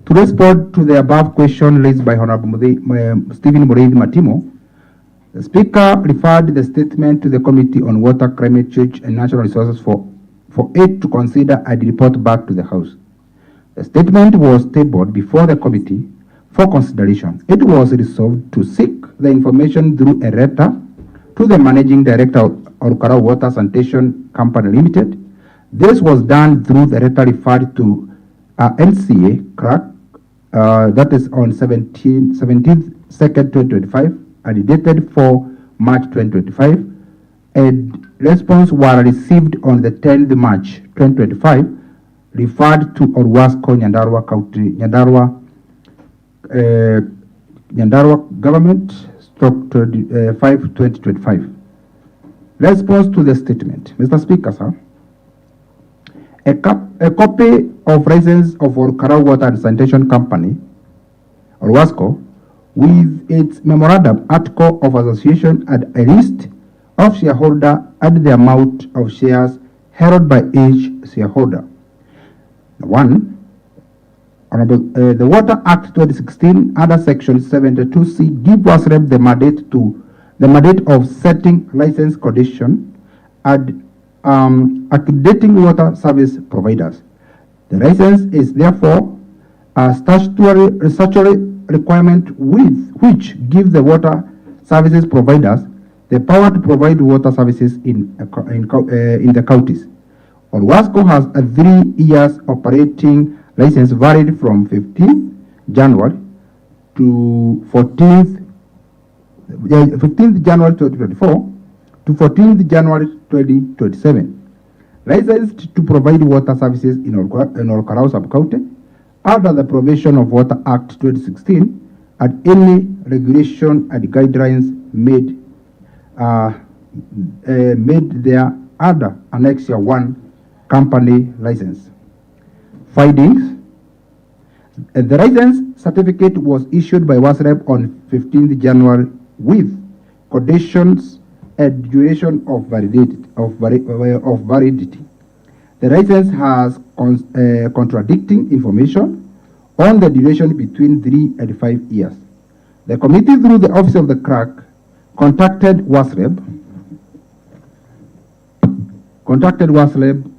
to respond to the above question raised by Honorable Stephen Mureithi Matimo, the Speaker referred the statement to the Committee on Water, Climate Change and Natural Resources for it to consider and report back to the House. The statement was tabled before the committee for consideration. It was resolved to seek the information through a letter to the Managing Director of Orkarau Water Sanitation Company Limited. This was done through the letter referred to NCA crack, that is on 17th 2nd 2025 and dated for March 2025, and response were received on the 10th March 2025, referred to Orwasco, Nyandarua County, Nyandarua Nyandarua Government, stroke 5/2025. Response to the statement. Mr. Speaker, sir, a copy of license of Orkarau Water and Sanitation Company, or WASCO, with its memorandum article of association and a list of shareholder and the amount of shares held by each shareholder. 1. The Water Act 2016 under Section 72C give WASREB the mandate of setting license condition and accrediting water service providers. The license is therefore a statutory requirement with which give the water services providers the power to provide water services in the counties. WASCO has a 3 years operating license valid from 15th January to 15th January 2024 to 14th January 2027. Licensed to provide water services in Orkarau sub-county under the provision of Water Act 2016 and any regulation and guidelines made there under Annexure 1 company license. Findings. The license certificate was issued by WASREB on 15th January with conditions and duration of validity. The license has contradicting information on the duration between 3 and 5 years. The committee, through the Office of the Clerk, contacted WASREB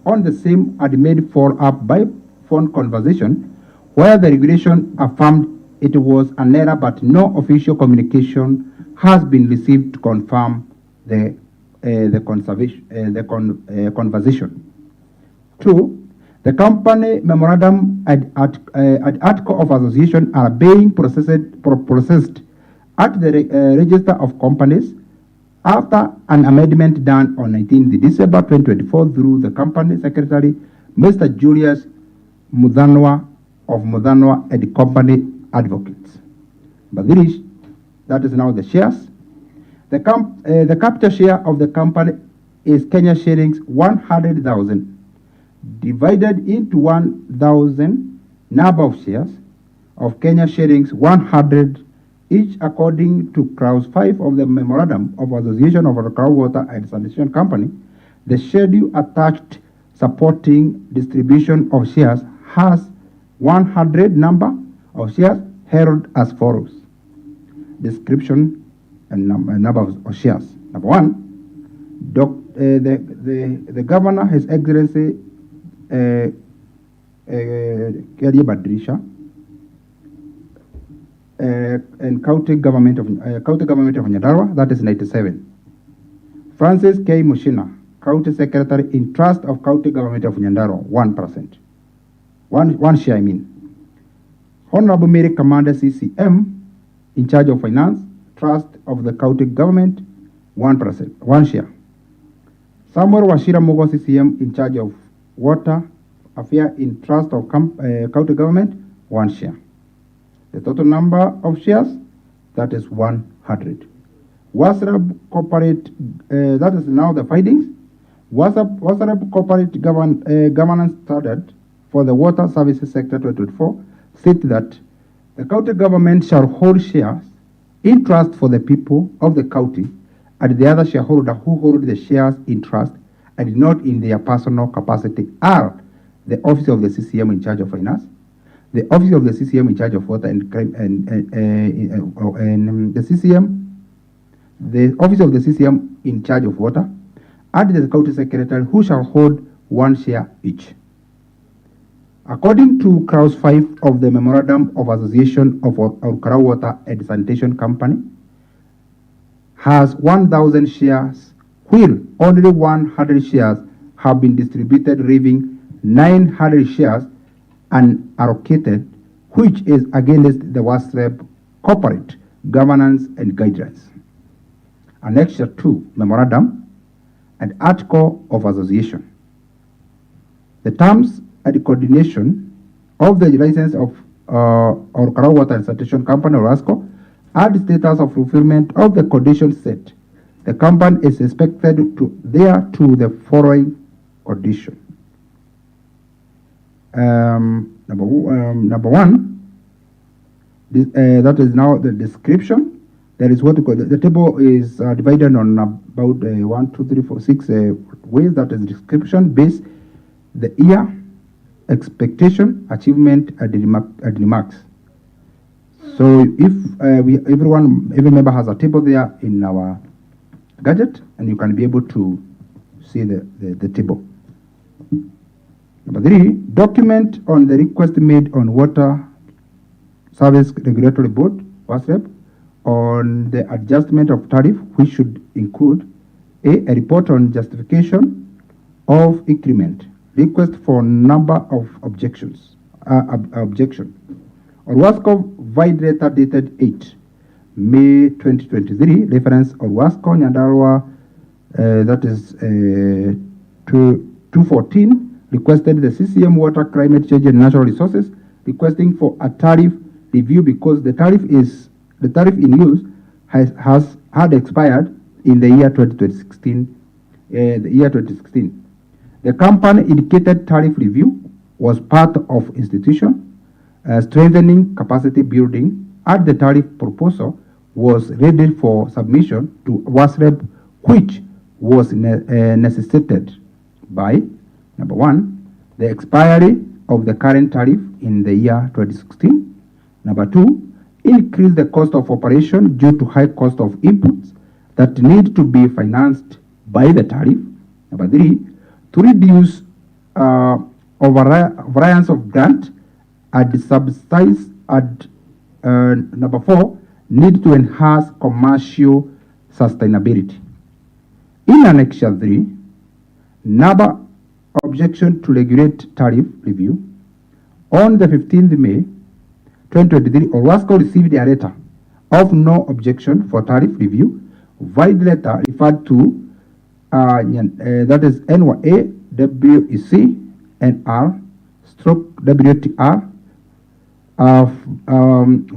on the same and made follow-up by phone conversation where the regulation affirmed it was an error, but no official communication has been received to confirm the conversation. 2. The company memorandum and article of association are being processed at the Register of Companies after an amendment done on 19th December 2024 through the company secretary, Mr. Julius Mudhanwa of Mudhanwa and Company Advocates. Badirish, that is now the shares. The capital share of the company is Kenya shillings 100,000 divided into 1,000 number of shares of Kenya shillings 100 each according to clause 5 of the memorandum of association of Orkarau Water and Sanitation Company. The schedule attached supporting distribution of shares has 100 number of shares held as follows. Description and number of shares. Number 1, the governor, His Excellency Keria Badrisha, and county government of Nyandarua, that is 97. Francis K. Mushina, county secretary in trust of county government of Nyandarua, 1%. One share, I mean. Honorable Mary Commander CCM, in charge of finance, trust of the county government, 1%, 1 share. Samuel Washira Mugo CCM, in charge of water affair in trust of county government, 1 share. The total number of shares, that is 100. WASREB corporate, that is now the findings. WASREB corporate governance standard for the water services sector 2024 state that the county government shall hold shares in trust for the people of the county and the other shareholder who hold the shares in trust and not in their personal capacity are the office of the CCM in charge of finance, the office of the CCM in charge of water and the CCM, the office of the CCM in charge of water, and the county secretary who shall hold 1 share each. According to clause 5 of the memorandum of association of Orkarau Water and Sanitation Company, has 1,000 shares, while only 100 shares have been distributed, leaving 900 shares unallocated, which is against the WASREB corporate governance and guidelines. Annexure 2, memorandum and article of association. The terms and coordination of the license of Orkarau Water and Sanitation Company, or ASCO, at status of fulfillment of the conditions set, the company is expected to adhere to the following condition. Number one, this, that is now the description. There is what we call the table is divided on about 1, 2, 3, 4, 6 ways. That is description, base, the year, expectation, achievement, and remarks. So if every member has a table there in our gadget, and you can be able to see the table. Number 3, document on the request made on Water Service Regulatory Board, WASREB, on the adjustment of tariff, which should include a report on justification of increment, request for number of objections, objection. Or WASCO void letter dated 8 May 2023, reference or WASCO Nyandarua, that is 214, requested the CCM Water, Climate Change and Natural Resources, requesting for a tariff review because the tariff in use had expired in the year 2016. The company indicated tariff review was part of institution strengthening capacity building, and the tariff proposal was ready for submission to WASREB, which was necessitated by, number 1, the expiry of the current tariff in the year 2016. Number 2, increase the cost of operation due to high cost of inputs that need to be financed by the tariff. Number 3, to reduce variance of grant and subsidize. And number 4, need to enhance commercial sustainability. In Annexure 3, number objection to regulate tariff review. On the 15th May 2023, OWASCO received a letter of no objection for tariff review. Void letter referred to that is NYA WEC NR stroke WTR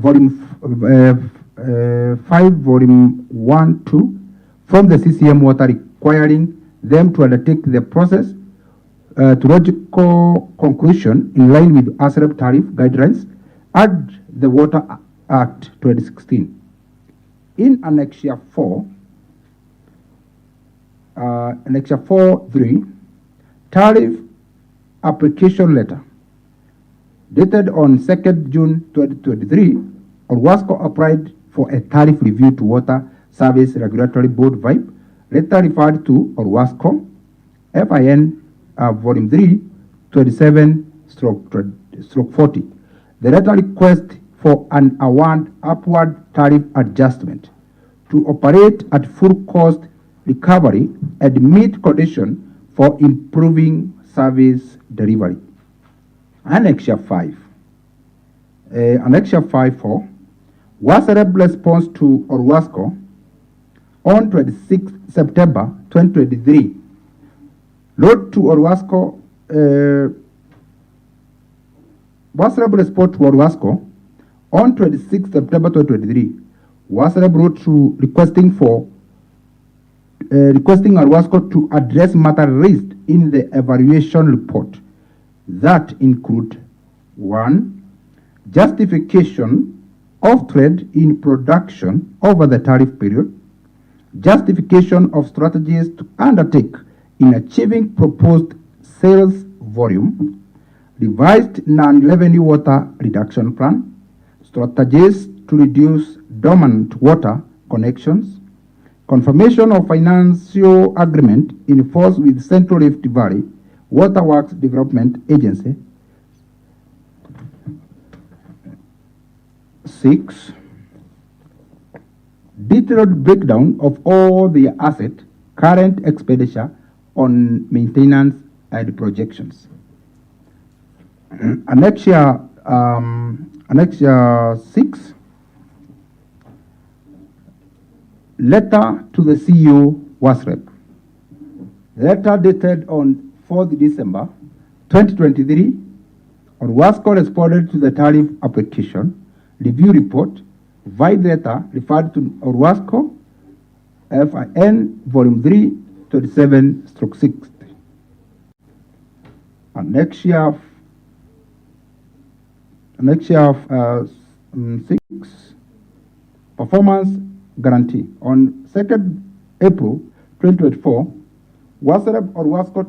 volume 5 volume 1 2 from the CCM Water, requiring them to undertake the process to logical conclusion in line with ASREB tariff guidelines and the Water Act 2016. In Annexure 4, Annexure 4.3, tariff application letter dated on 2nd June 2023, OWASCO applied for a tariff review to Water Service Regulatory Board VIPE, letter referred to OWASCO FIN volume 3 27/40. The letter requests for an upward tariff adjustment to operate at full cost recovery and meet conditions for improving service delivery. Annexure 5. Annexure 5.4 WASREB response to OWASCO on 26 September 2023. Note to OWASCO, WASREB response to OWASCO on 26 September 2023. WASREB wrote to requesting OWASCO to address matter raised in the evaluation report that include 1. Justification of trade in production over the tariff period, justification of strategies to undertake in achieving proposed sales volume, revised non-revenue water reduction plan, strategies to reduce dormant water connections, confirmation of financial agreement in force with Central Rift Valley Waterworks Development Agency. 6. Detailed breakdown of all the asset, current expenditure on maintenance and projections. Annexure 6. Letter to the CEO WASREB. Letter dated on 4th December 2023, OWASCO responded to the tariff application review report void letter referred to Orwasco, FIN, volume 3, 27/60. Next year, 6, performance guarantee. On 2nd April 2024, Orwasco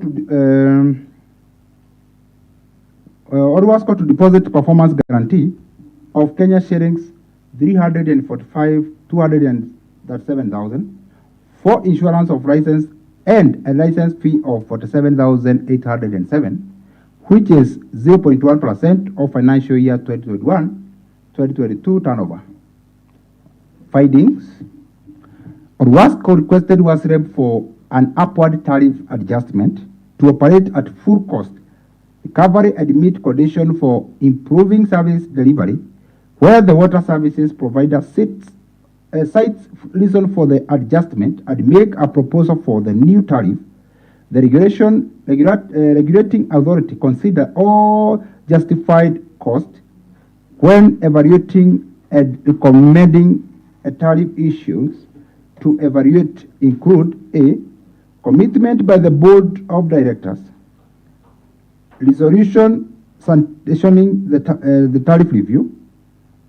to deposit performance guarantee of Kenya shillings 345,237,000 for insurance of license and a license fee of 47,807, which is 0.1% of financial year 2021-2022 turnover. Findings: Orwasco requested WASREB for an upward tariff adjustment to operate at full cost, recovery and meet condition for improving service delivery, where the water services provider cites reason for the adjustment and make a proposal for the new tariff. The regulating authority consider all justified costs when evaluating and recommending a tariff issues. To evaluate include: A, commitment by the board of directors, resolution sanctioning the tariff review,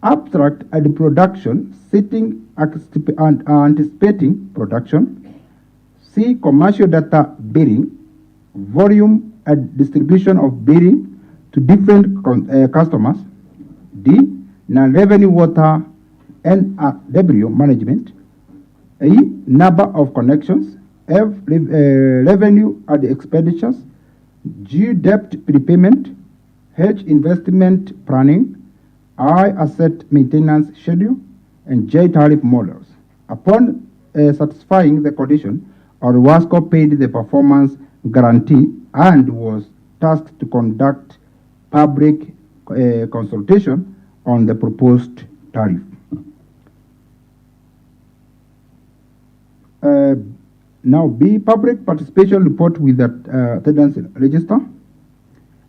abstract and production, setting and anticipating production, C, commercial data bidding, volume and distribution of bidding to different customers, D, non-revenue water NRW management, E, number of connections, F, revenue and expenditures, G, debt prepayment, H, investment planning, I, asset maintenance schedule, and J, tariff models. Upon satisfying the condition, Orwasco paid the performance guarantee and was tasked to conduct public consultation on the proposed tariff. Now, B, public participation report with the attendance register.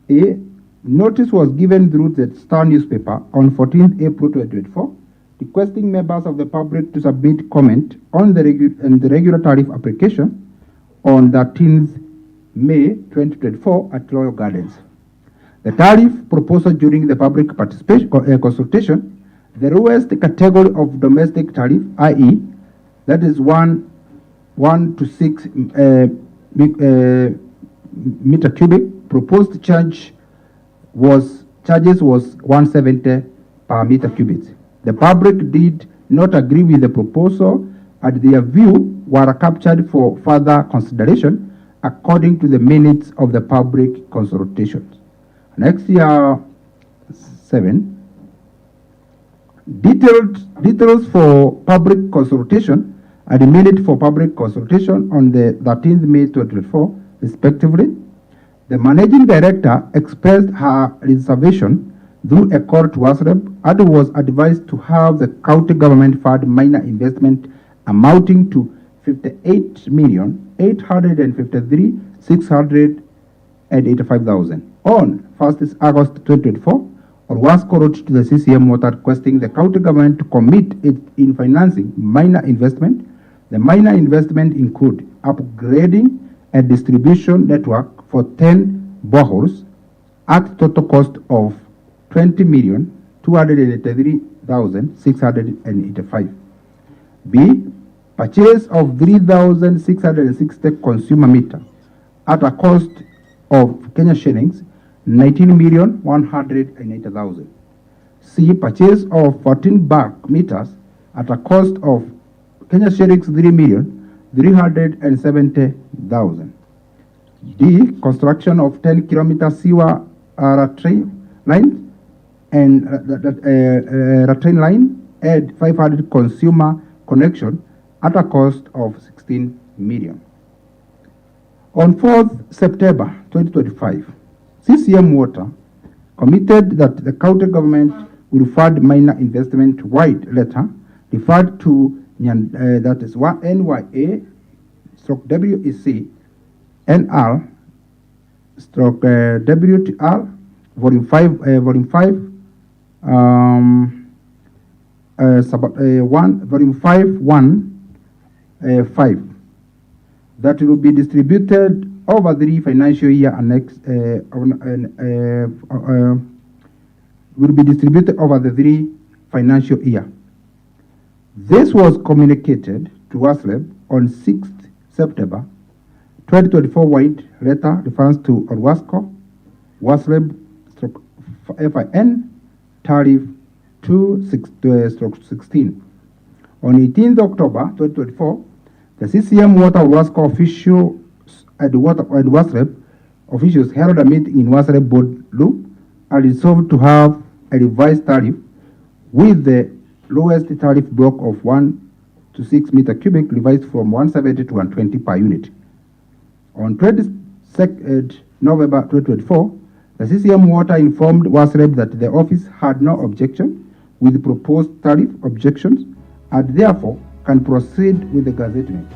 A, notice was given through the Star newspaper on 14th April 2024, requesting members of the public to submit comment on the regular tariff application on 13th May 2024 at Royal Gardens. The tariff proposal during the public participation consultation, the lowest category of domestic tariff, i.e., that is 1 to 6 meter cubic, proposed charges was 170 per meter cubic. The public did not agree with the proposal, and their view were captured for further consideration according to the minutes of the public consultations. Next year, 7. Details for public consultation and the minute for public consultation on the 13th May 2024, respectively. The managing director expressed her reservation through a call to WASREB and was advised to have the county government fund minor investment amounting to 58,853,685,000. On 1st August 2024, Orwasco wrote to the CCM Water requesting the county government to commit it in financing minor investment. The minor investment include upgrading a distribution network for 10 boreholes at total cost of 20,283,685. B, purchase of 3,660 consumer meter at a cost of Kenya shillings 19,180,000. C, purchase of 14 bulk meters at a cost of Kenya shillings 3,370,000. D, construction of 10-kilometer sewer train line and train line and 500 consumer connection at a cost of 16 million. On 4th September 2025, CCM Water committed that the county government will fund minor investment wide letter referred to that is NYA/WEC NR WTR volume 5 volume 515, that will be distributed over 3 financial year will be distributed over the 3 financial year. This was communicated to WASLEB on 6th September 2024 white letter refers to ORWASCO, WASLEB FIN tariff 2/16. On 18th October 2024, the CCM Water WASCO officials and WASLEB officials held a meeting in WASLEB board room and resolved to have a revised tariff with the lowest tariff block of 1 to 6 meter cubic revised from 170 to 120 per unit. On 22nd November 2024, the CCM Water informed WASLEB that the office had no objection with the proposed tariff objections and therefore can proceed with the gazettement.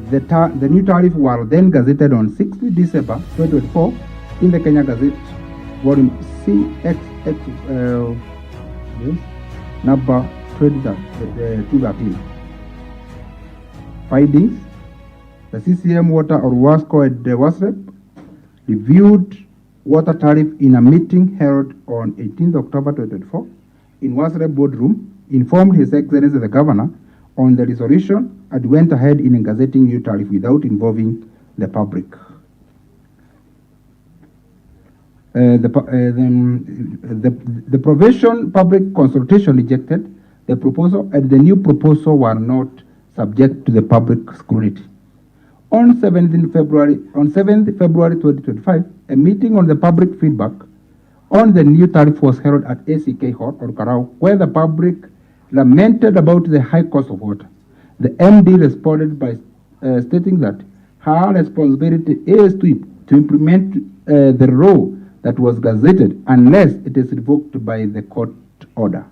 The new tariff were then gazetted on 6th December 2024 in the Kenya Gazette, volume CXX, number 213. Findings: the CCM Water or WASCO and the WASLEB reviewed water tariff in a meeting held on 18th October 2024 in WASLEB boardroom, informed His Excellency the Governor on the resolution and went ahead in gazetting new tariff without involving the public. The provision public consultation rejected the proposal, and the new proposal were not subject to the public scrutiny. On 7th February 2025, a meeting on the public feedback on the new tariff was held at ACK Hall or Karau, where the public lamented about the high cost of water. The MD responded by stating that her responsibility is to implement the law that was gazetted unless it is revoked by the court order.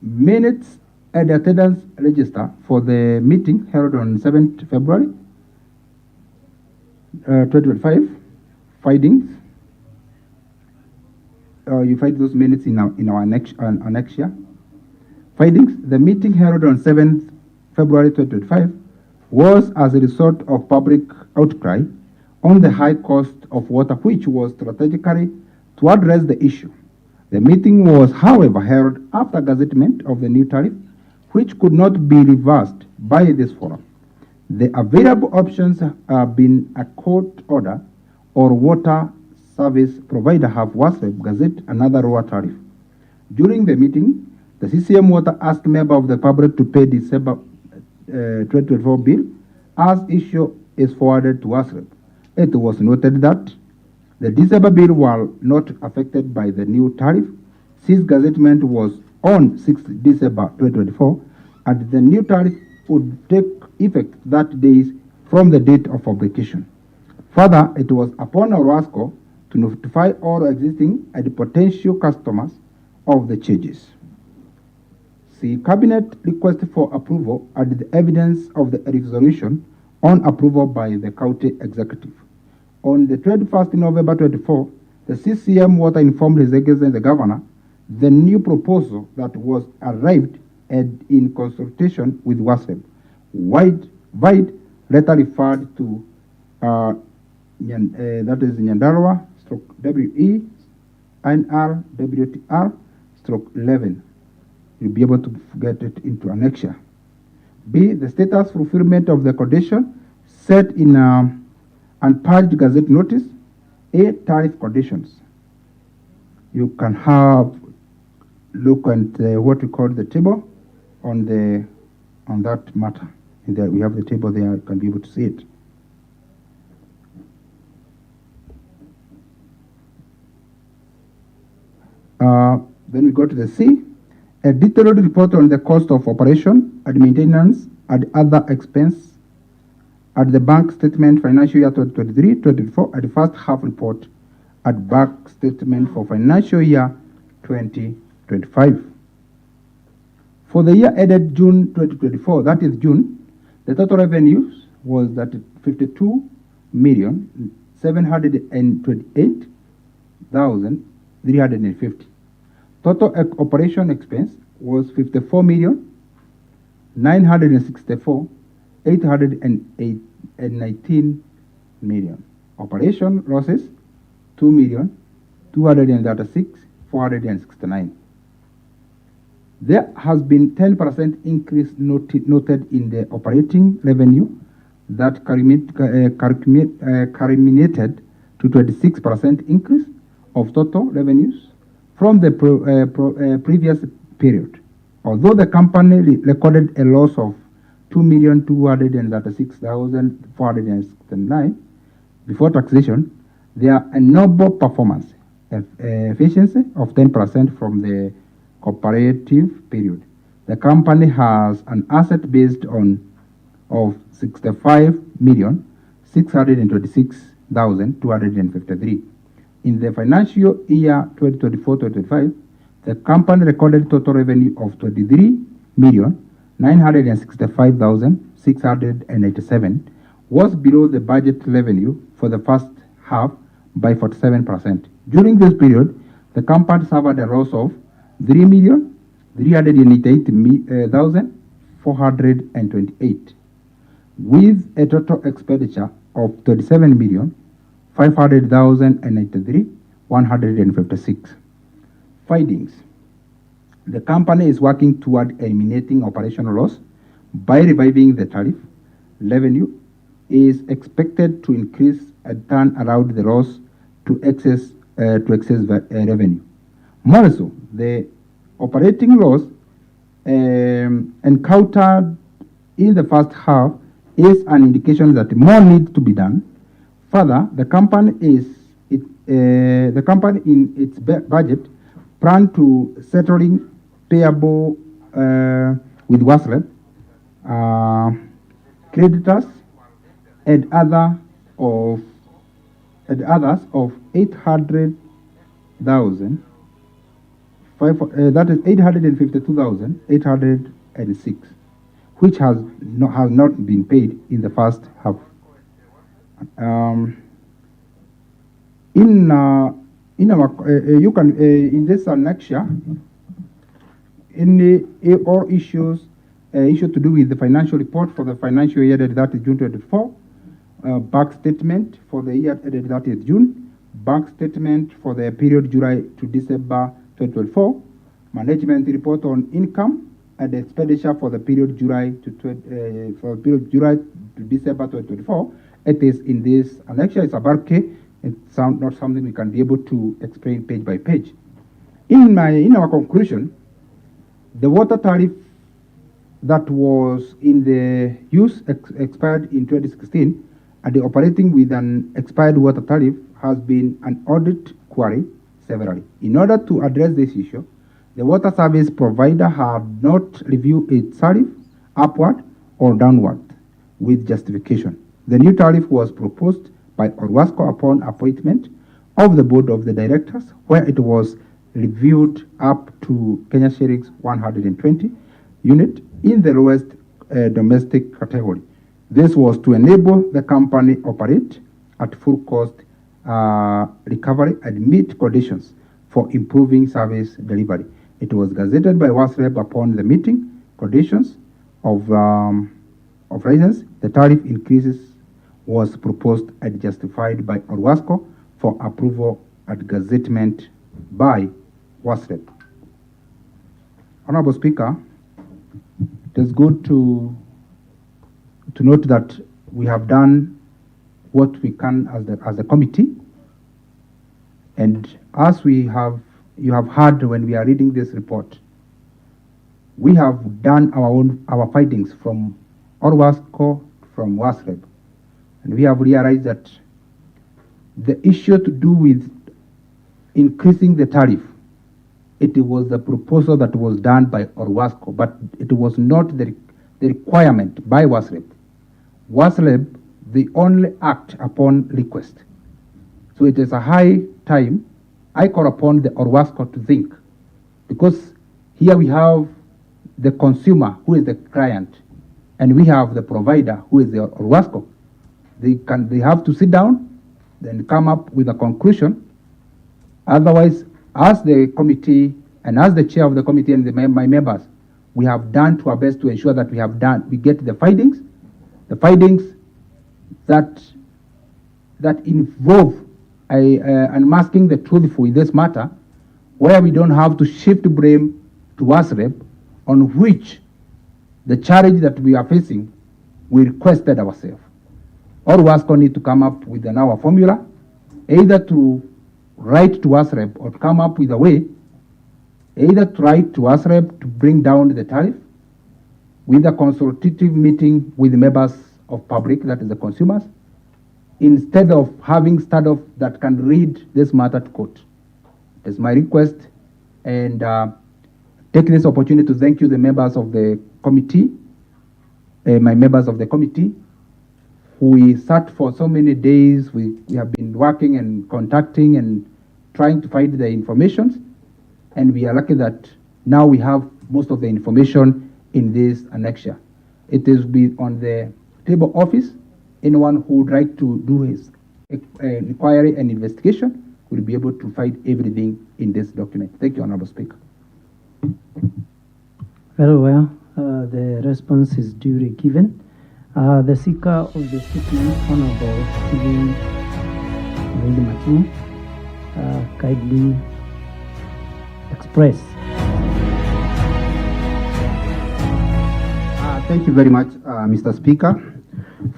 Minutes and attendance register for the meeting held on 7th February 2025. Findings. You find those minutes in our annexure. Findings. The meeting held on 7th February 2025 was as a result of public outcry on the high cost of water, which was strategically to address the issue. The meeting was, however, held after gazettement of the new tariff, which could not be reversed by this forum. The available options have been a court order or water service provider have WASLEB gazette another lower tariff. During the meeting, the CCM Water asked members of the public to pay December 2024 bill as issue is forwarded to WASLEB. It was noted that the December bill was not affected by the new tariff since gazettement was on 6th December 2024 and the new tariff would take effect that day from the date of publication. Further, it was upon WASCO to notify all existing and potential customers of the changes. See Cabinet request for approval and the evidence of the resolution on approval by the County Executive. On the 21st November 2024, the CCM Water informed His Excellency the Governor the new proposal that was arrived and in consultation with WASLEB. Wide letter referred to that is Nyandarua WE NR WTR 11. You'll be able to get it into annexure. B. The status fulfillment of the condition set in unpurged gazette notice. A. Tariff conditions. You can have look at what we call the table on that matter. And there we have the table there. You can be able to see it. Then we go to the C. A detailed report on the cost of operation and maintenance and other expense at the bank statement financial year 2023-2024 and the first half report at bank statement for financial year 2025. For the year ended June 2024, that is June, the total revenues was that 52,728,350. Total operation expense was 54,964,819 million. Operation losses 2,236,469. There has been 10% increase noted in the operating revenue that culminated to 26% increase of total revenues from the previous period. Although the company recorded a loss of 2,236,469 before taxation, there are a noble performance efficiency of 10% from the comparative period. The company has an asset based on of 65,626,253. In the financial year 2024-2025, the company recorded total revenue of 23,965,687, was below the budget revenue for the first half by 47%. During this period, the company suffered a loss of 3,388,428, with a total expenditure of 27,500,093,156. Findings. The company is working toward eliminating operational loss by reviving the tariff. Revenue is expected to increase and turn around the loss to excess revenue. More so, the operating loss encountered in the first half is an indication that more needs to be done. Further, the company in its budget plan to settling payable with WASLEP, creditors, and others of 800,000. That is 852,806, which has not been paid in the first half. In this annexure, all issues to do with the financial report for the financial year that is June 24, bank statement for the year that is June, bank statement for the period July to December 2024, management report on income and expenditure for the period July to December 2024. It is in this annexure. It's a bulky. It's not something we can be able to explain page by page. In our conclusion, the water tariff that was in the use expired in 2016, and the operating with an expired water tariff has been an audit query severally. In order to address this issue, the water service provider had not reviewed its tariff upward or downward with justification. The new tariff was proposed by Orwasco upon appointment of the board of the directors, where it was reviewed up to Kenya shillings 120 unit in the lowest domestic category. This was to enable the company operate at full cost recovery and meet conditions for improving service delivery. It was gazetted by WASREB upon the meeting conditions of license. The tariff increases was proposed and justified by Orwasco for approval at gazettement by WASREB. Honorable Speaker, it is good to note that we have done what we can as a committee, and as you have heard when we are reading this report, we have done our findings from Orwasco, from WASREB, and we have realized that the issue to do with increasing the tariff, it was the proposal that was done by Orwasco, but it was not the requirement by WASREB. WASREB, they only act upon request. So it is a high time I call upon the Orwasco to think, because here we have the consumer who is the client, and we have the provider who is the Orwasco. They have to sit down, then come up with a conclusion. Otherwise, as the committee And as the chair of the committee and my members, we have done to our best to ensure that we get the findings that involve unmasking the truthful in this matter, where we don't have to shift blame to WASREP, on which the challenge that we are facing, we requested ourselves. All WASCO need to come up with our formula, either to write to WASREP or come up with a way, either to write to WASREP to bring down the tariff with a consultative meeting with the members of public, that is the consumers, instead of having staff that can read this matter to court. It's my request, and take this opportunity to thank you, the members of the committee, my members of the committee. We sat for so many days. We have been working and contacting and trying to find the information, and we are lucky that now we have most of the information in this annexure. It is be on the table office. Anyone who would like to do his inquiry and investigation will be able to find everything in this document. Thank you, Honorable Speaker. Very well. The response is duly given. The seeker of the statement, Honorable Stephen Makimu, kindly express. Thank you very much, Mr. Speaker,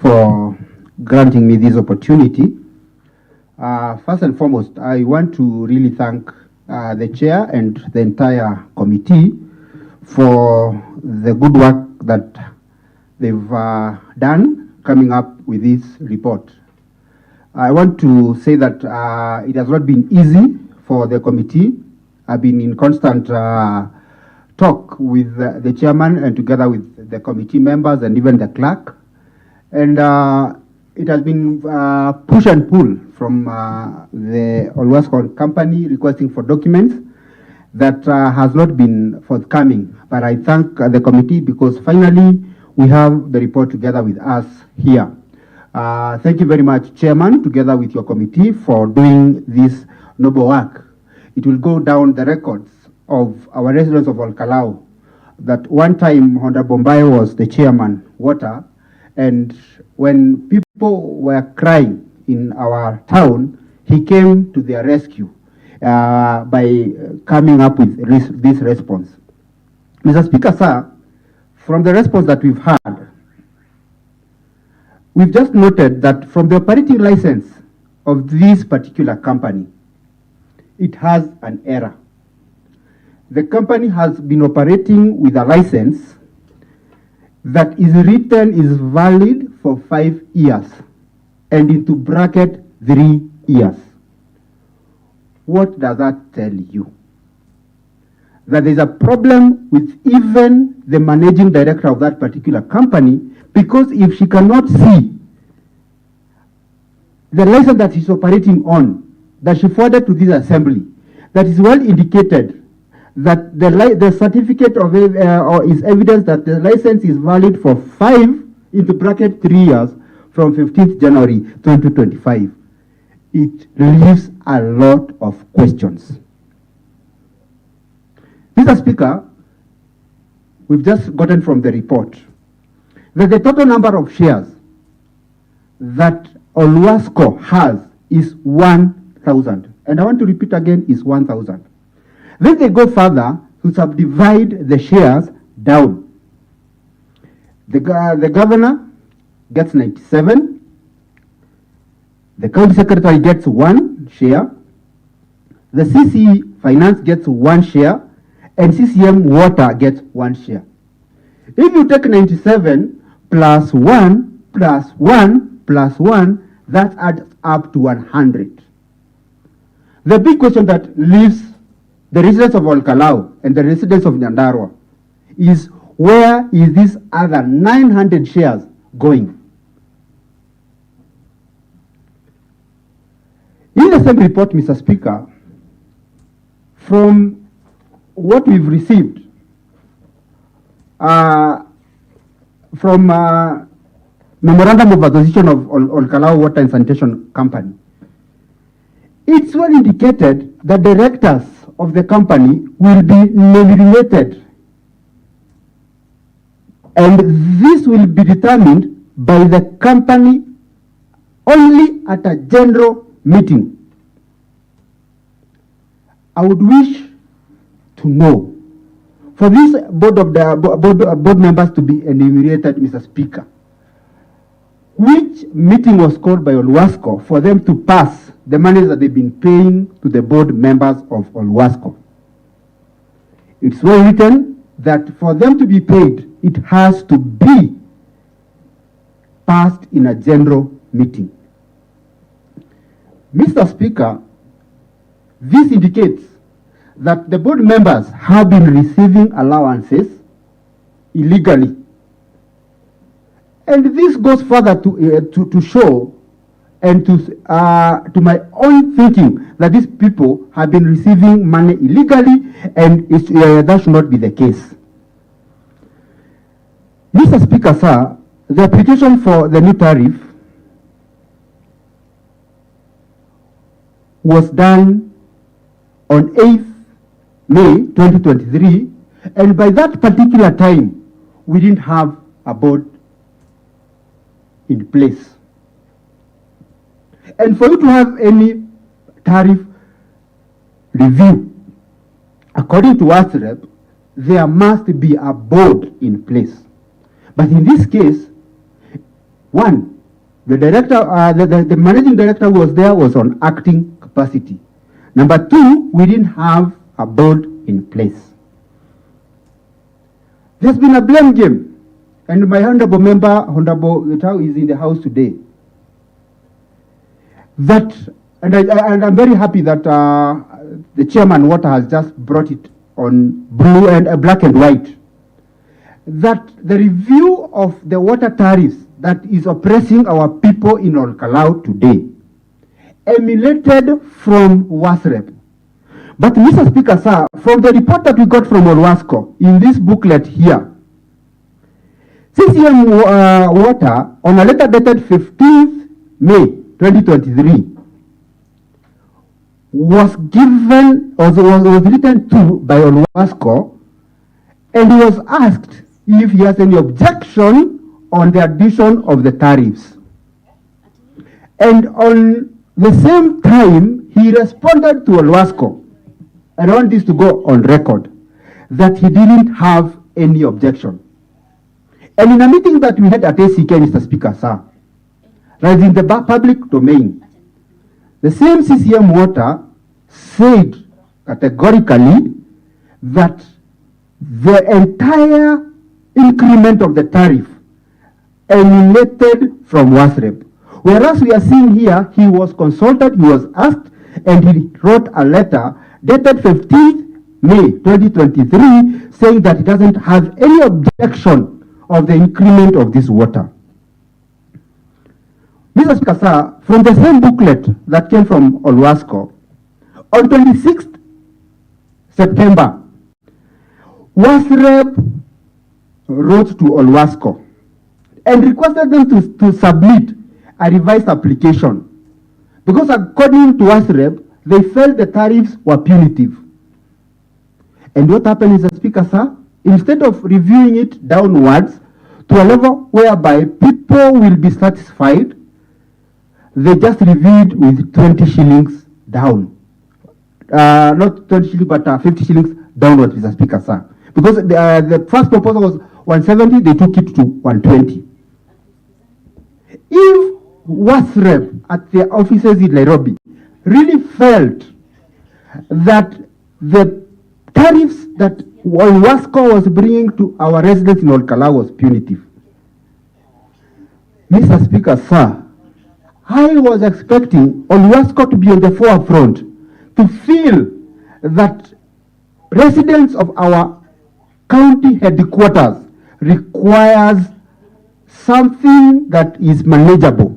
for granting me this opportunity. First and foremost, I want to really thank the chair and the entire committee for the good work that they've done coming up with this report. I want to say that it has not been easy for the committee. I've been in constant talk with the chairman and together with the committee members and even the clerk. And it has been push and pull from the Olwasco company requesting for documents that has not been forthcoming. But I thank the committee because finally we have the report together with us here. Thank you very much, Chairman, together with your committee for doing this noble work. It will go down the records of our residents of Olkalau that one time Honorable Mbaye was the chairman, water, and when people were crying in our town, he came to their rescue by coming up with this response. Mr. Speaker, sir, from the response that we've had, we've just noted that from the operating license of this particular company, it has an error. The company has been operating with a license that is written is valid for 5 years and into bracket 3 years. What does that tell you? That there's a problem with even the managing director of that particular company, because if she cannot see the license that she's operating on, that she forwarded to this assembly, that is well indicated that the certificate of is evidence that the license is valid for 5 into bracket 3 years from 15th January 2025. It leaves a lot of questions. Mr. Speaker, we've just gotten from the report that the total number of shares that Olwasco has is 1,000. And I want to repeat again, is 1,000. Then they go further to subdivide the shares down. The governor gets 97. The county secretary gets 1 share. The CCE finance gets 1 share. And CCM water gets 1 share. If you take 97 plus 1 plus 1 plus 1, that adds up to 100. The big question that leaves the residents of Olkalau and the residents of Nyandarua is, where is this other 900 shares going? In the same report, Mr. Speaker, from what we've received from Memorandum of Association of Olkalau Water and Sanitation Company, it's well indicated that directors of the company will be nominated, and this will be determined by the company only at a general meeting. I would wish to know, for this board members to be enumerated, Mr. Speaker, which meeting was called by Olwasco for them to pass the money that they've been paying to the board members of Olwasco? It's well written that for them to be paid, it has to be passed in a general meeting. Mr. Speaker, this indicates that the board members have been receiving allowances illegally. And this goes further to show and to my own thinking that these people have been receiving money illegally, and that should not be the case. Mr. Speaker, sir, the application for the new tariff was done on 8th May 2023, and by that particular time, we didn't have a board in place. And for you to have any tariff review, according to WASREP, there must be a board in place. But in this case, one, the director, the managing director was there, was on acting capacity. Number two, we didn't have a board in place. There's been a blame game, and my honorable member, Honorable Gitau, is in the house today. That, and I'm very happy that the chairman Water has just brought it on blue and black and white, that the review of the water tariffs that is oppressing our people in Olkalau today emanated from WASREP. But Mr. Speaker, sir, from the report that we got from Olwasco in this booklet here, CCM Water, on a letter dated 15th May 2023, was given, was written to by Olwasco, and he was asked if he has any objection on the addition of the tariffs. And on the same time, he responded to Olwasco, and I want this to go on record, that he didn't have any objection. And in a meeting that we had at ACK, Mr. Speaker, sir, right in the public domain, the same CCM Water said categorically that the entire increment of the tariff emanated from WASREP. Whereas we are seeing here, he was consulted, he was asked, and he wrote a letter dated 15th May 2023 saying that he doesn't have any objection of the increment of this water. Mr. Speaker, sir, from the same booklet that came from Olwasco, on 26th September, WASREP wrote to Olwasco and requested them to submit a revised application, because according to WASREP, they felt the tariffs were punitive. And what happened, Mr. Speaker, sir? Instead of reviewing it downwards to a level whereby people will be satisfied, they just reviewed with 20 shillings down. Not 20 shillings, but 50 shillings downwards, Mr. Speaker, sir. Because the first proposal was 170, they took it to 120. If WASREP at their offices in Nairobi really felt that the tariffs that Olwasco was bringing to our residents in Olkalau was punitive, Mr. Speaker, sir, I was expecting Olwasco to be on the forefront to feel that residents of our county headquarters requires something that is manageable.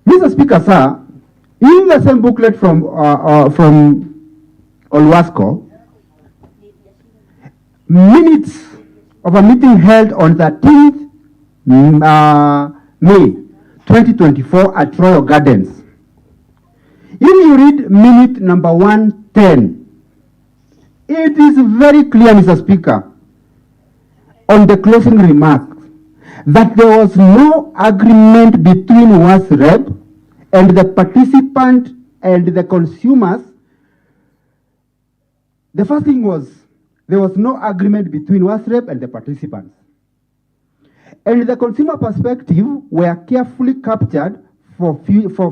Mr. Speaker, sir, in the same booklet from Olwasco, minutes of a meeting held on 13th May 2024 at Royal Gardens. In you read minute number 110, it is very clear, Mr. Speaker, on the closing remarks, that there was no agreement between WASREB and the participant and the consumers. The first thing was, there was no agreement between WASREB and the participants. And the consumer perspective were carefully captured for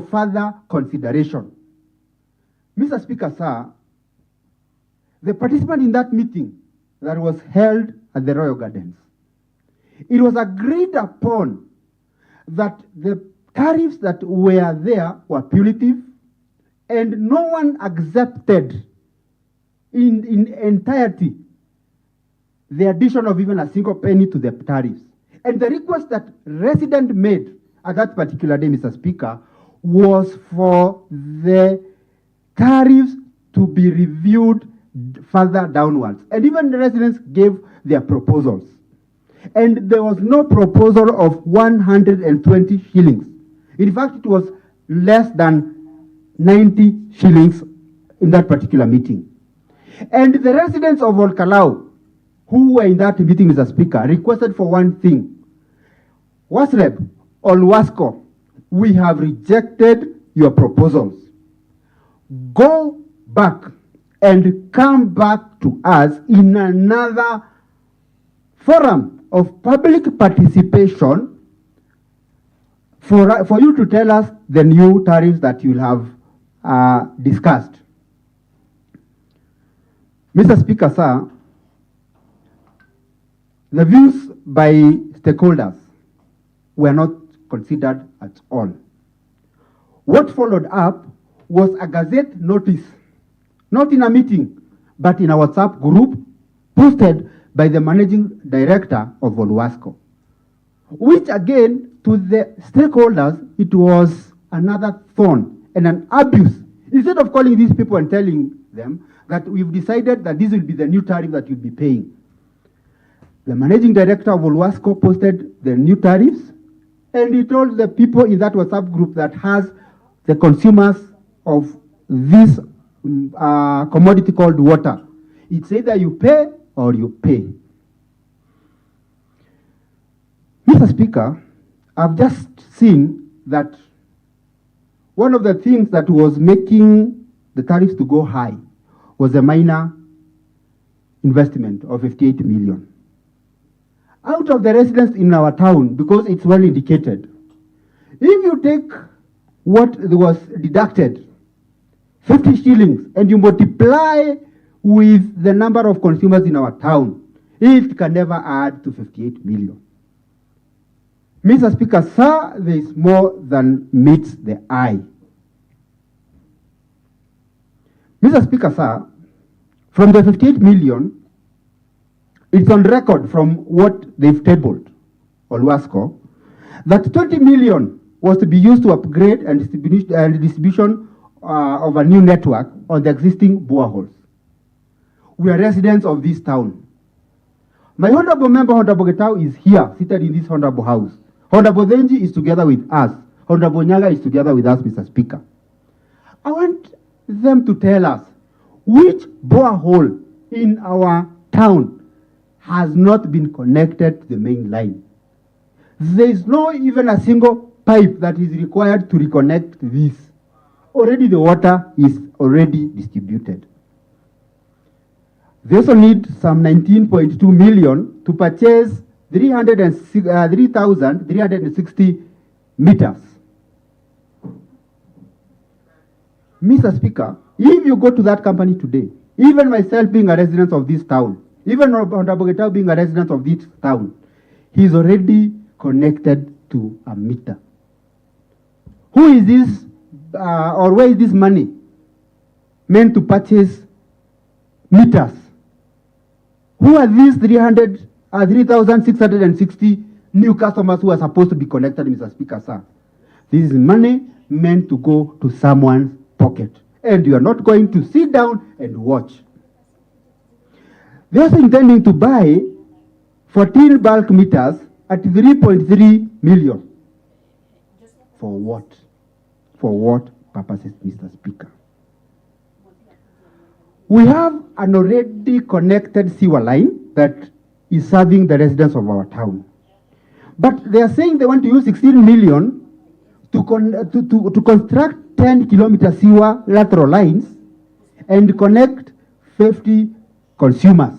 further consideration. Mr. Speaker, sir, the participant in that meeting that was held at the Royal Gardens, it was agreed upon that the tariffs that were there were punitive, and no one accepted in entirety the addition of even a single penny to the tariffs. And the request that resident made at that particular day, Mr. Speaker, was for the tariffs to be reviewed further downwards. And even the residents gave their proposals. And there was no proposal of 120 shillings. In fact, it was less than 90 shillings in that particular meeting. And the residents of Olkalau, who were in that meeting, Mr. Speaker, requested for one thing. WASREB or WASCO, we have rejected your proposals. Go back and come back to us in another forum of public participation for you to tell us the new tariffs that you'll have discussed. Mr. Speaker, sir, the views by stakeholders were not considered at all. What followed up was a gazette notice, not in a meeting, but in a WhatsApp group posted by the managing director of Oluwasco, which again, to the stakeholders, it was another thorn and an abuse. Instead of calling these people and telling them that we've decided that this will be the new tariff that you'll be paying, the managing director of Oluwasco posted the new tariffs, and he told the people in that WhatsApp group that has the consumers of this commodity called water, it's either you pay or you pay. Mr. Speaker, I've just seen that one of the things that was making the tariffs to go high was a minor investment of 58 million. Out of the residents in our town, because it's well indicated, if you take what was deducted, 50 shillings, and you multiply with the number of consumers in our town, it can never add to 58 million. Mr. Speaker, sir, there is more than meets the eye. Mr. Speaker, sir, from the 58 million, it's on record from what they've tabled, Oluwasco, that 20 million was to be used to upgrade and distribution of a new network on the existing boreholes. We are residents of this town. My honorable member, Honorable Getau, is here, seated in this honorable house. Honorable Zenji is together with us. Honorable Nyaga is together with us, Mr. Speaker. I want them to tell us which borehole in our town has not been connected to the main line. There is no even a single pipe that is required to reconnect this. Already the water is already distributed. They also need some 19.2 million to purchase 3,360 meters. Mr. Speaker, if you go to that company today, even myself being a resident of this town, even Honorable Getau being a resident of this town, he's already connected to a meter. Who is this, or where is this money meant to purchase meters? Who are these 3,660 new customers who are supposed to be connected, Mr. Speaker, sir? This is money meant to go to someone's pocket, and you are not going to sit down and watch. They're also intending to buy 14 bulk meters at 3.3 million. For what? For what purposes, Mr. Speaker? We have an already connected sewer line that is serving the residents of our town. But they are saying they want to use 16 million to construct 10-kilometer sewer lateral lines and connect 50 consumers.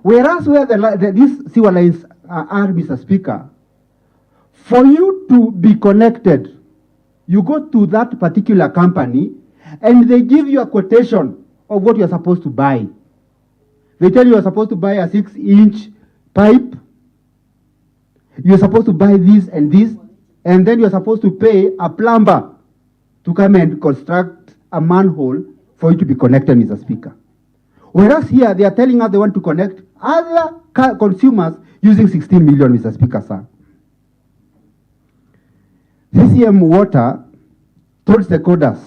Whereas where these sewer lines are, Mr. Speaker, for you to be connected, you go to that particular company and they give you a quotation of what you're supposed to buy. They tell you you're supposed to buy a 6-inch pipe, you're supposed to buy this and this, and then you're supposed to pay a plumber to come and construct a manhole for you to be connected, Mr. Speaker. Whereas here, they are telling us they want to connect other consumers using 16 million, Mr. Speaker, sir. CCM Water told stakeholders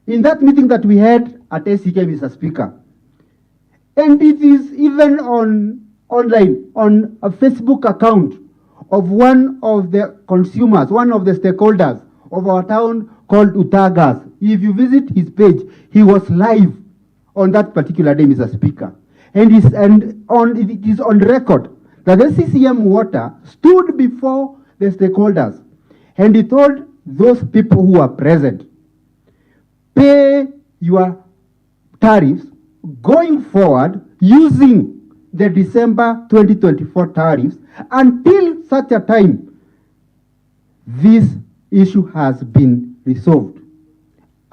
in that meeting that we had at SCK, Mr. Speaker, and it is even online on a Facebook account of one of the consumers, one of the stakeholders of our town called Utagas. If you visit his page, he was live on that particular day, Mr. Speaker. And it is on record that the CCM Water stood before the stakeholders and he told those people who are present, pay your tariffs going forward using the December 2024 tariffs until such a time this issue has been resolved.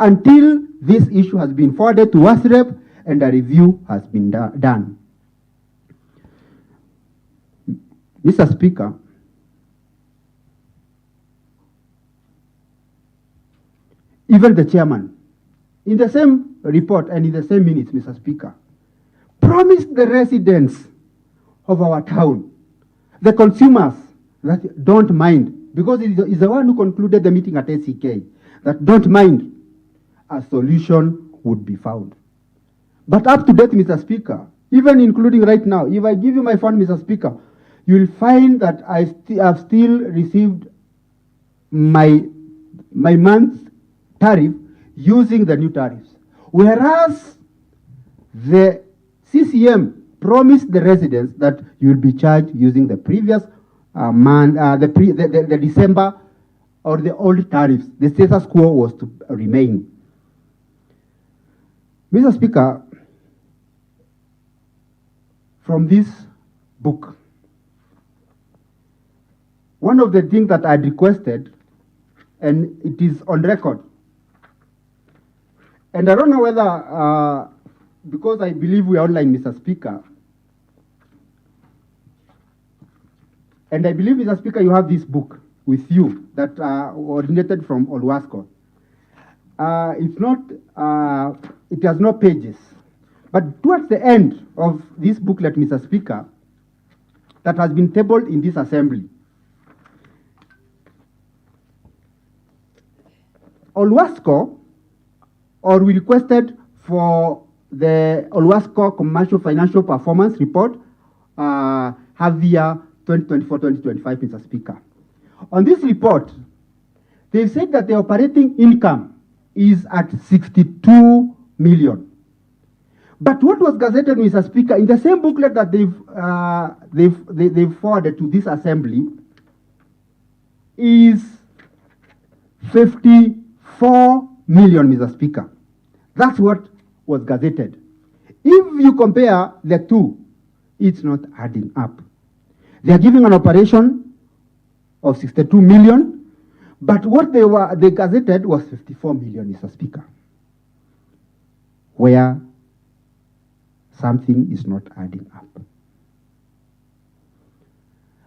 Until this issue has been forwarded to WASREP and a review has been done. Mr. Speaker, even the chairman, in the same report and in the same minutes, Mr. Speaker, promised the residents of our town, the consumers that don't mind, because he's the one who concluded the meeting at SCK, that don't mind, a solution would be found. But up to date, Mr. Speaker, even including right now, if I give you my phone, Mr. Speaker, you'll find that I have still received my month's tariff using the new tariffs. Whereas the CCM promised the residents that you'll be charged using the previous the December or the old tariffs. The status quo was to remain. Mr. Speaker, from this book, one of the things that I requested, and it is on record, and I don't know whether, because I believe we are online, Mr. Speaker, and I believe, Mr. Speaker, you have this book with you that originated from Oluwasco. It's not, it has no pages. But towards the end of this booklet, Mr. Speaker, that has been tabled in this assembly, Oluwasco, or we requested for the Oluwasco Commercial Financial Performance Report, half year 2024-2025, Mr. Speaker. On this report, they said that the operating income is at 62 million. But what was gazetted, Mr. Speaker, in the same booklet that they've forwarded to this assembly is 54 million, Mr. Speaker. That's what was gazetted. If you compare the two, it's not adding up. They are giving an operation of 62 million, but what they gazetted was 54 million, Mr. Speaker, where something is not adding up.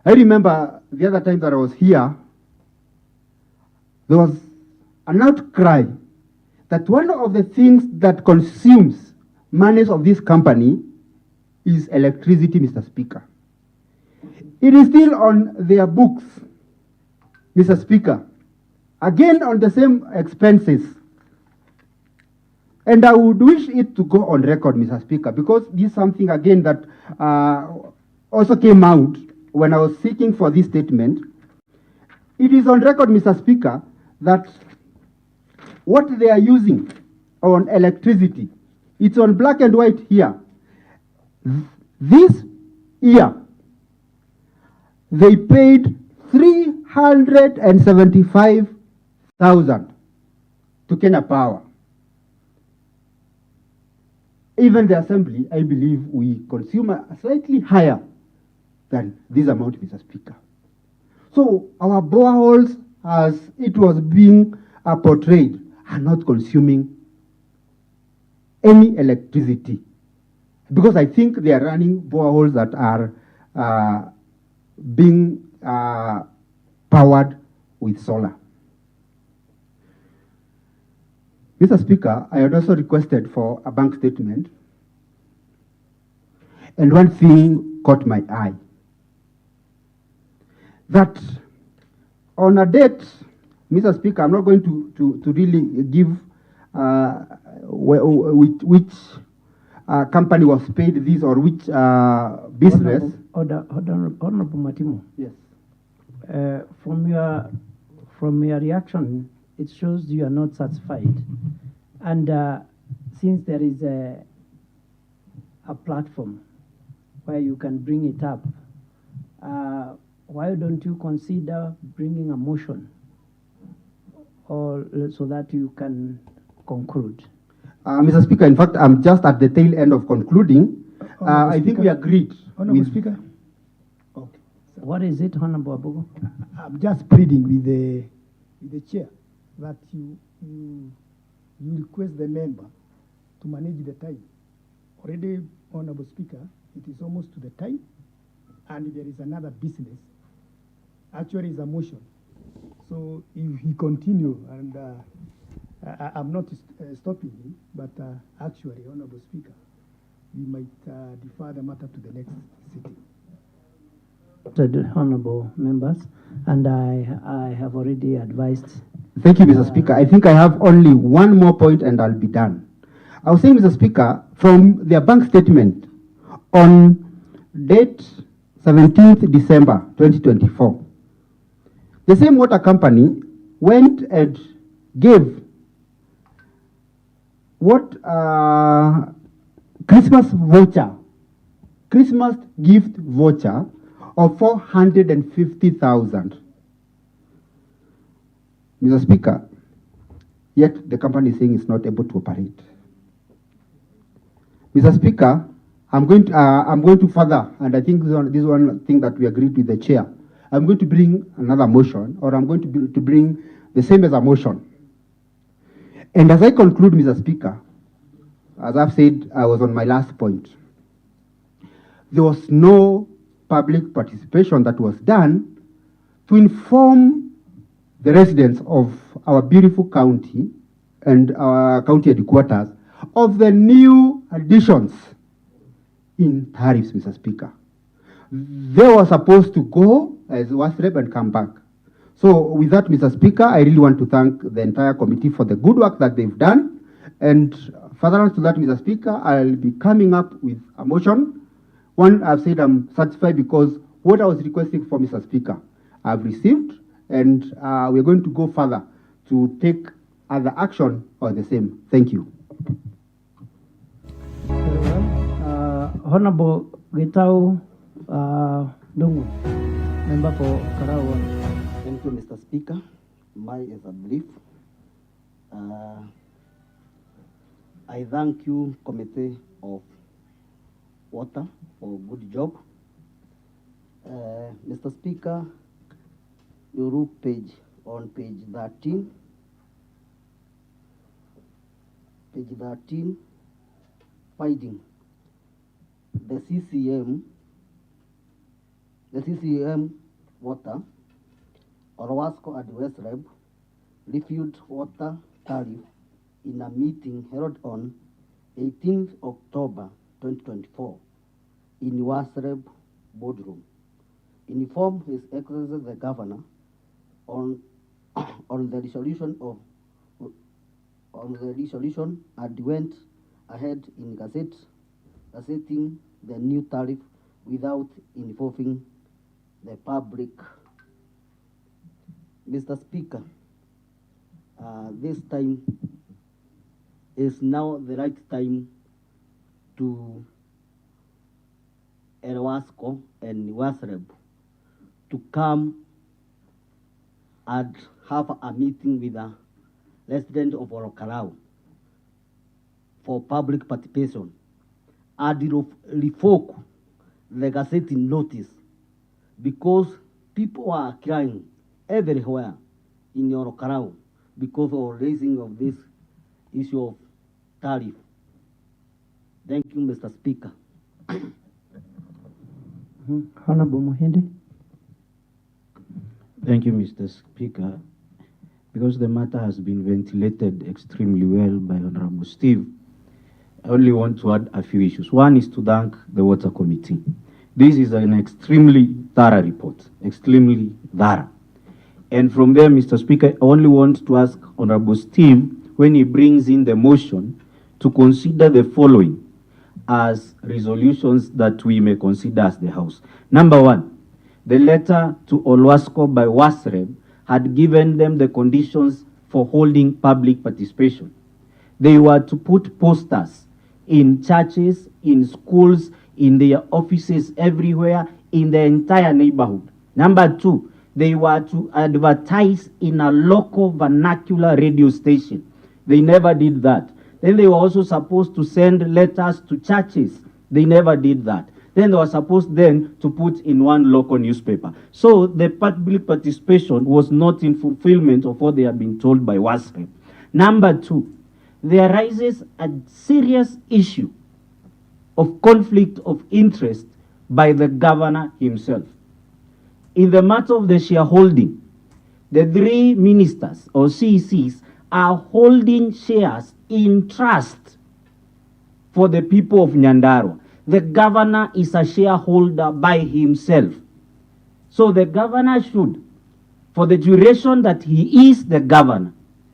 I remember the other time that I was here, there was an outcry that one of the things that consumes monies of this company is electricity, Mr. Speaker. It is still on their books, Mr. Speaker, again on the same expenses. And I would wish it to go on record, Mr. Speaker, because this is something, again, that also came out when I was seeking for this statement. It is on record, Mr. Speaker, that what they are using on electricity. It's on black and white here. This year, they paid 375,000 to Kenya Power. Even the assembly, I believe we consume a slightly higher than this amount, Mr. Speaker. So our boreholes, as it was being portrayed, are not consuming any electricity, because I think they are running boreholes that are being powered with solar. Mr. Speaker, I had also requested for a bank statement, and one thing caught my eye. That on a date, Mr. Speaker, I'm not going to really give which company was paid this or which business. Honorable Matimo. Yes. From your reaction, it shows you are not satisfied. And since there is a platform where you can bring it up, why don't you consider bringing a motion, or so that you can conclude? Mr. Speaker, in fact, I'm just at the tail end of concluding. I think we agreed. Honorable Speaker. Okay. So what is it, Honorable Abugo? I'm just pleading with the chair that you request the member to manage the time. Already, Honorable Speaker, it is almost to the time, and there is another business. Actually, it's a motion. So if he continue, and I'm not stopping him, but actually, Honorable Speaker, we might defer the matter to the next sitting. Honorable members, and I have already advised. Thank you, Mr. Speaker. I think I have only one more point and I'll be done. I was saying, Mr. Speaker, from their bank statement on date 17th December 2024, the same water company went and gave what Christmas gift voucher of 450,000. Mr. Speaker, yet the company is saying it's not able to operate. Mr. Speaker, I'm going to further, and I think this is one thing that we agreed with the chair. I'm going to bring another motion, or I'm going to bring the same as a motion. And as I conclude, Mr. Speaker, as I've said, I was on my last point. There was no public participation that was done to inform the residents of our beautiful county and our county headquarters of the new additions in tariffs, Mr. Speaker. They were supposed to go as WASREB and come back. So with that, Mr. Speaker, I really want to thank the entire committee for the good work that they've done. And further to that, Mr. Speaker, I'll be coming up with a motion. One, I've said I'm satisfied because what I was requesting for, Mr. Speaker, I've received, and we're going to go further to take other action or the same. Thank you. Very well. Honorable Gitau Dungu, member for Karawan. Thank you, Mr. Speaker. Mine is a brief. I thank you, Committee of Water, for good job. Mr. Speaker, you look on page 13. Page 13, finding the CCM water, Orowasco and WestReb reviewed water tariff in a meeting held on 18th October 2024 in WestReb boardroom. Informed His Excellency the Governor on the resolution and went ahead in gazetting the new tariff without involving the public. Mr. Speaker, this time is now the right time to Ewasco and Wasreb to come and have a meeting with the resident of Orokarau for public participation and revoke the Gazette notice, because people are crying everywhere in Orokarau because of raising of this issue of tariff. Thank you, Mr. Speaker. Honorable Mohende. Thank you, Mr. Speaker. Because the matter has been ventilated extremely well by Honorable Steve, I only want to add a few issues. One is to thank the Water Committee. This is an extremely thorough report, extremely thorough. And from there, Mr. Speaker, I only want to ask Honorable Steve, when he brings in the motion, to consider the following as resolutions that we may consider as the House. Number one, the letter to Olwasco by Wasreb had given them the conditions for holding public participation. They were to put posters in churches, in schools, in their offices, everywhere, in the entire neighborhood. Number two, they were to advertise in a local vernacular radio station. They never did that. Then they were also supposed to send letters to churches. They never did that. Then they were supposed then to put in one local newspaper. So the public participation was not in fulfillment of what they had been told by WASREP. Number two, there arises a serious issue of conflict of interest by the governor himself. In the matter of the shareholding, the three ministers or CECs are holding shares in trust for the people of Nyandarua. The governor is a shareholder by himself. So the governor should, for the duration that he is the governor,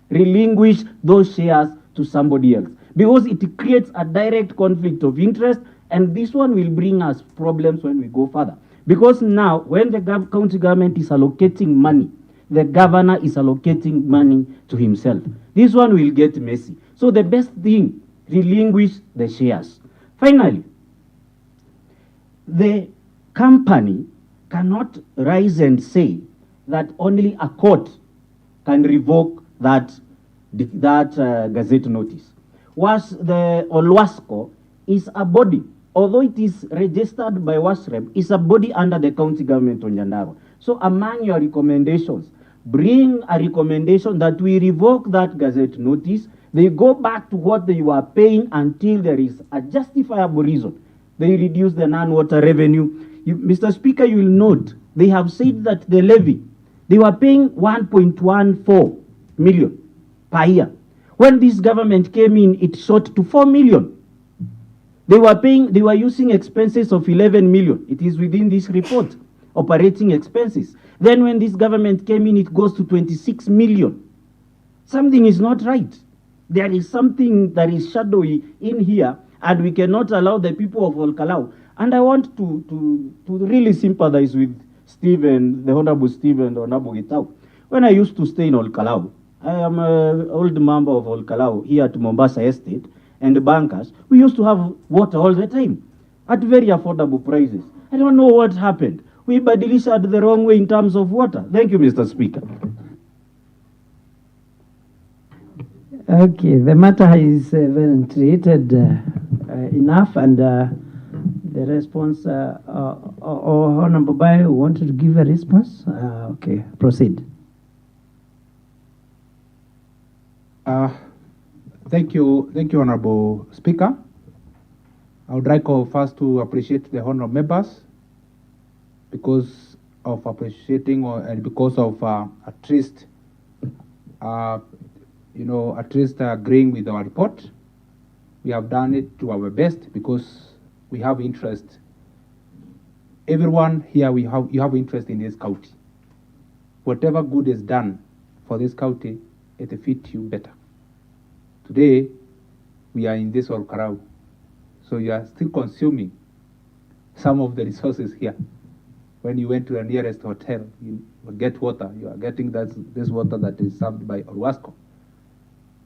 relinquish those shares to somebody else, because it creates a direct conflict of interest, and this one will bring us problems when we go further. Because now, when the county government is allocating money, the governor is allocating money to himself. This one will get messy. So the best thing, relinquish the shares. Finally, the company cannot rise and say that only a court can revoke that Gazette notice. The Olwasco is a body, although it is registered by WASREP, is a body under the county government of Nyandarua. So among your recommendations, bring a recommendation that we revoke that Gazette notice. They go back to what they were paying until there is a justifiable reason. They reduce the non-water revenue. Mr. Speaker, you will note, they have said that the levy, they were paying 1.14 million per year. When this government came in, it shot to 4 million. They were using expenses of 11 million. It is within this report, operating expenses. Then when this government came in, it goes to 26 million. Something is not right. There is something that is shadowy in here, and we cannot allow the people of Olkalau. And I want to really sympathize with Stephen, the Honorable Stephen Honorable Gitau. When I used to stay in Olkalau, I am an old member of Olkalau here at Mombasa Estate, and the bankers, we used to have water all the time at very affordable prices. I don't know what happened. We badilished the wrong way in terms of water. Thank you, Mr. Speaker. Okay, the matter is ventilated enough, and the response, Honorable Bai wanted to give a response. Okay, proceed. Thank you, Honorable Speaker. I would like first to appreciate the honorable members because of appreciating and because of at least agreeing with our report. We have done it to our best because we have interest. Everyone here, you have interest in this county. Whatever good is done for this county, it fits you better. Today, we are in this Olkarau, so you are still consuming some of the resources here. When you went to the nearest hotel, you get water. You are getting this water that is served by Olwasco.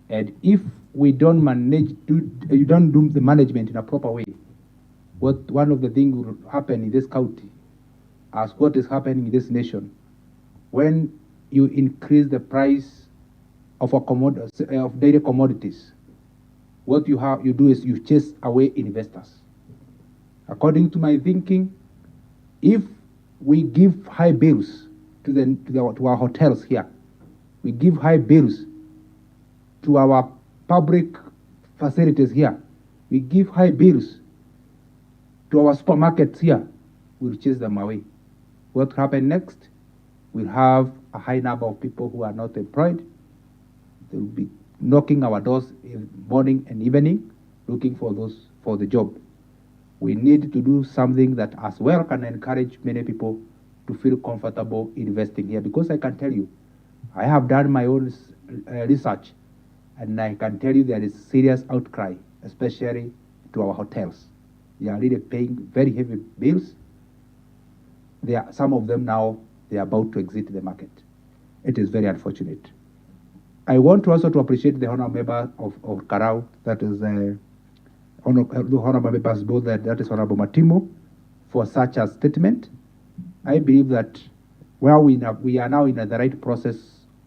And if we don't you don't do the management in a proper way, one of the things will happen in this county, as what is happening in this nation, when you increase the price of of daily commodities, what you do is you chase away investors. According to my thinking, if we give high bills to our hotels here, we give high bills to our public facilities here, we give high bills to our supermarkets here, we'll chase them away. What happen next? We'll have a high number of people who are not employed. They will be knocking our doors in morning and evening, looking for the job. We need to do something that as well can encourage many people to feel comfortable investing here, because I can tell you, I have done my own research, and I can tell you there is serious outcry, especially to our hotels. They are really paying very heavy bills. Some of them now, they are about to exit the market. It is very unfortunate. I want also to appreciate the honorable member of Karau, that is the honorable members both, that is Honorable Matimo, for such a statement. I believe that we are now in the right process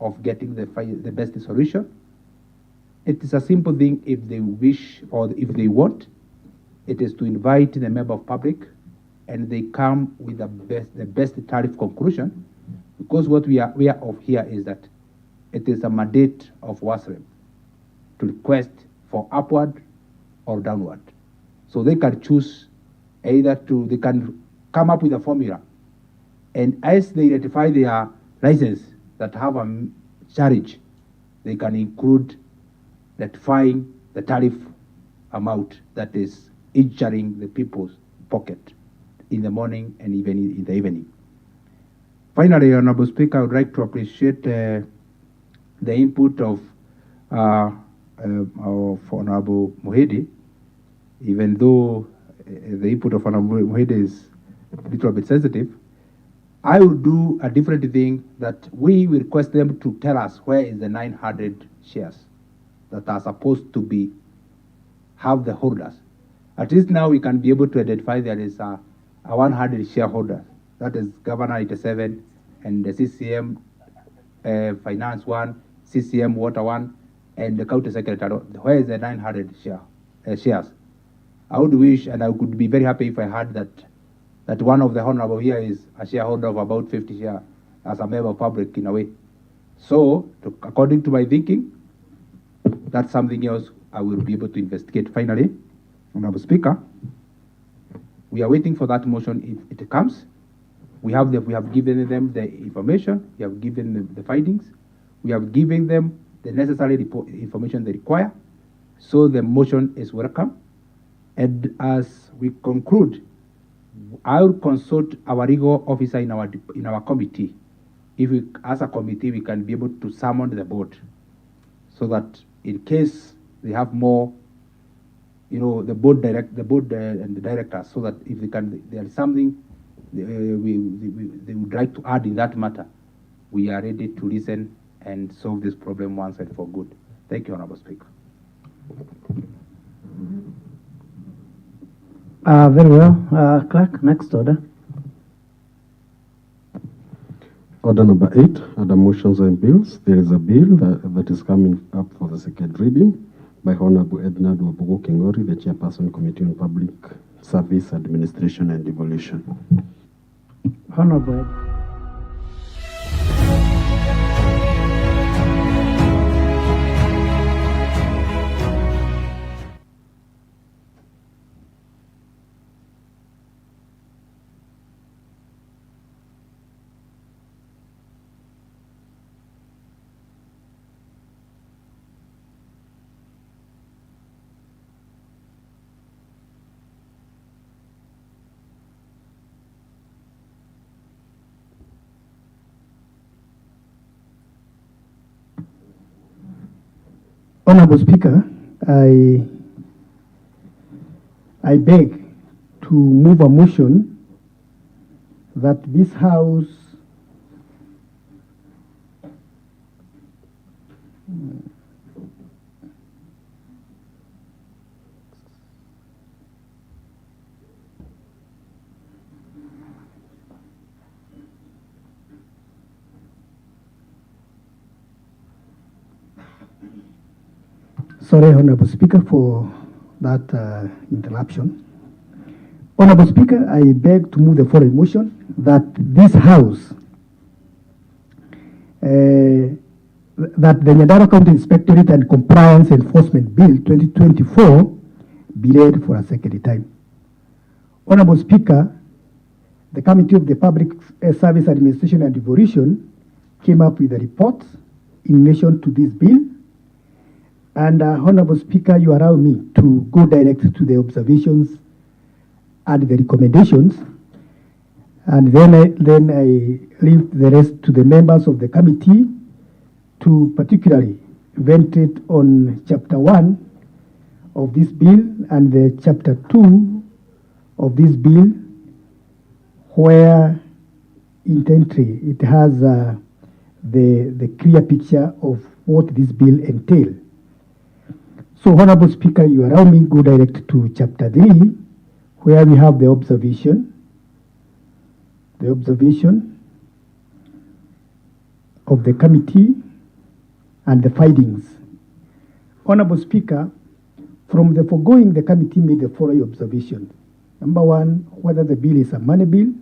of getting the best solution. It is a simple thing if they wish or if they want. It is to invite the member of public and they come with the best tariff conclusion, because what we are of here is that it is a mandate of WASREM to request for upward or downward. So they can choose they can come up with a formula, and as they ratify their license that have a charge, they can include ratifying the tariff amount that is injuring the people's pocket in the morning and even in the evening. Finally, Honorable Speaker, I would like to appreciate the input of Honorable Mohede, even though the input of Honorable Mohede is a little bit sensitive. I will do a different thing, that we will request them to tell us where is the 900 shares that are supposed to have the holders. At least now we can be able to identify there is a 100 shareholder. That is Governor 87 and the CCM Finance 1, CCM Water 1, and the County Secretary. Where is the 900 shares? I would wish, and I could be very happy if I heard that one of the honorable here is a shareholder of about 50 shares as a member of public in a way. So, according to my thinking, that's something else I will be able to investigate. Finally, Honorable Speaker, we are waiting for that motion. If it comes, we have given them the information, we have given them the findings, we have given them the necessary information they require, so the motion is welcome. And as we conclude, I will consult our legal officer in our committee. If we, as a committee, we can be able to summon the board, so that in case they have more, the board and the directors, so that if there is something they would like to add in that matter, we are ready to listen and solve this problem once and for good. Thank you, Honorable Speaker. Very well. Clerk, next order. Order number 8, other motions and bills. There is a bill that is coming up for the second reading by Honorable Edna Dwabugo Kingori, the Chairperson, Committee on Public Service Administration and Devolution. Honorable. Honorable Speaker, I beg to move a motion that this House Sorry, Honorable Speaker, for that interruption. Honorable Speaker, I beg to move the following motion that this House, that the Nyandarua County Inspectorate and Compliance Enforcement Bill 2024 be laid for a second time. Honorable Speaker, the Committee of the Public Service Administration and Devolution came up with a report in relation to this bill. And Honorable Speaker, you allow me to go direct to the observations and the recommendations, and then I leave the rest to the members of the committee to particularly ventilate on Chapter 1 of this bill and the Chapter 2 of this bill, where intently it has the clear picture of what this bill entails. So, Honorable Speaker, you allow me go direct to Chapter 3, where we have the observation of the committee and the findings. Honorable Speaker, from the foregoing, the committee made the following observations. Number one, whether the bill is a money bill.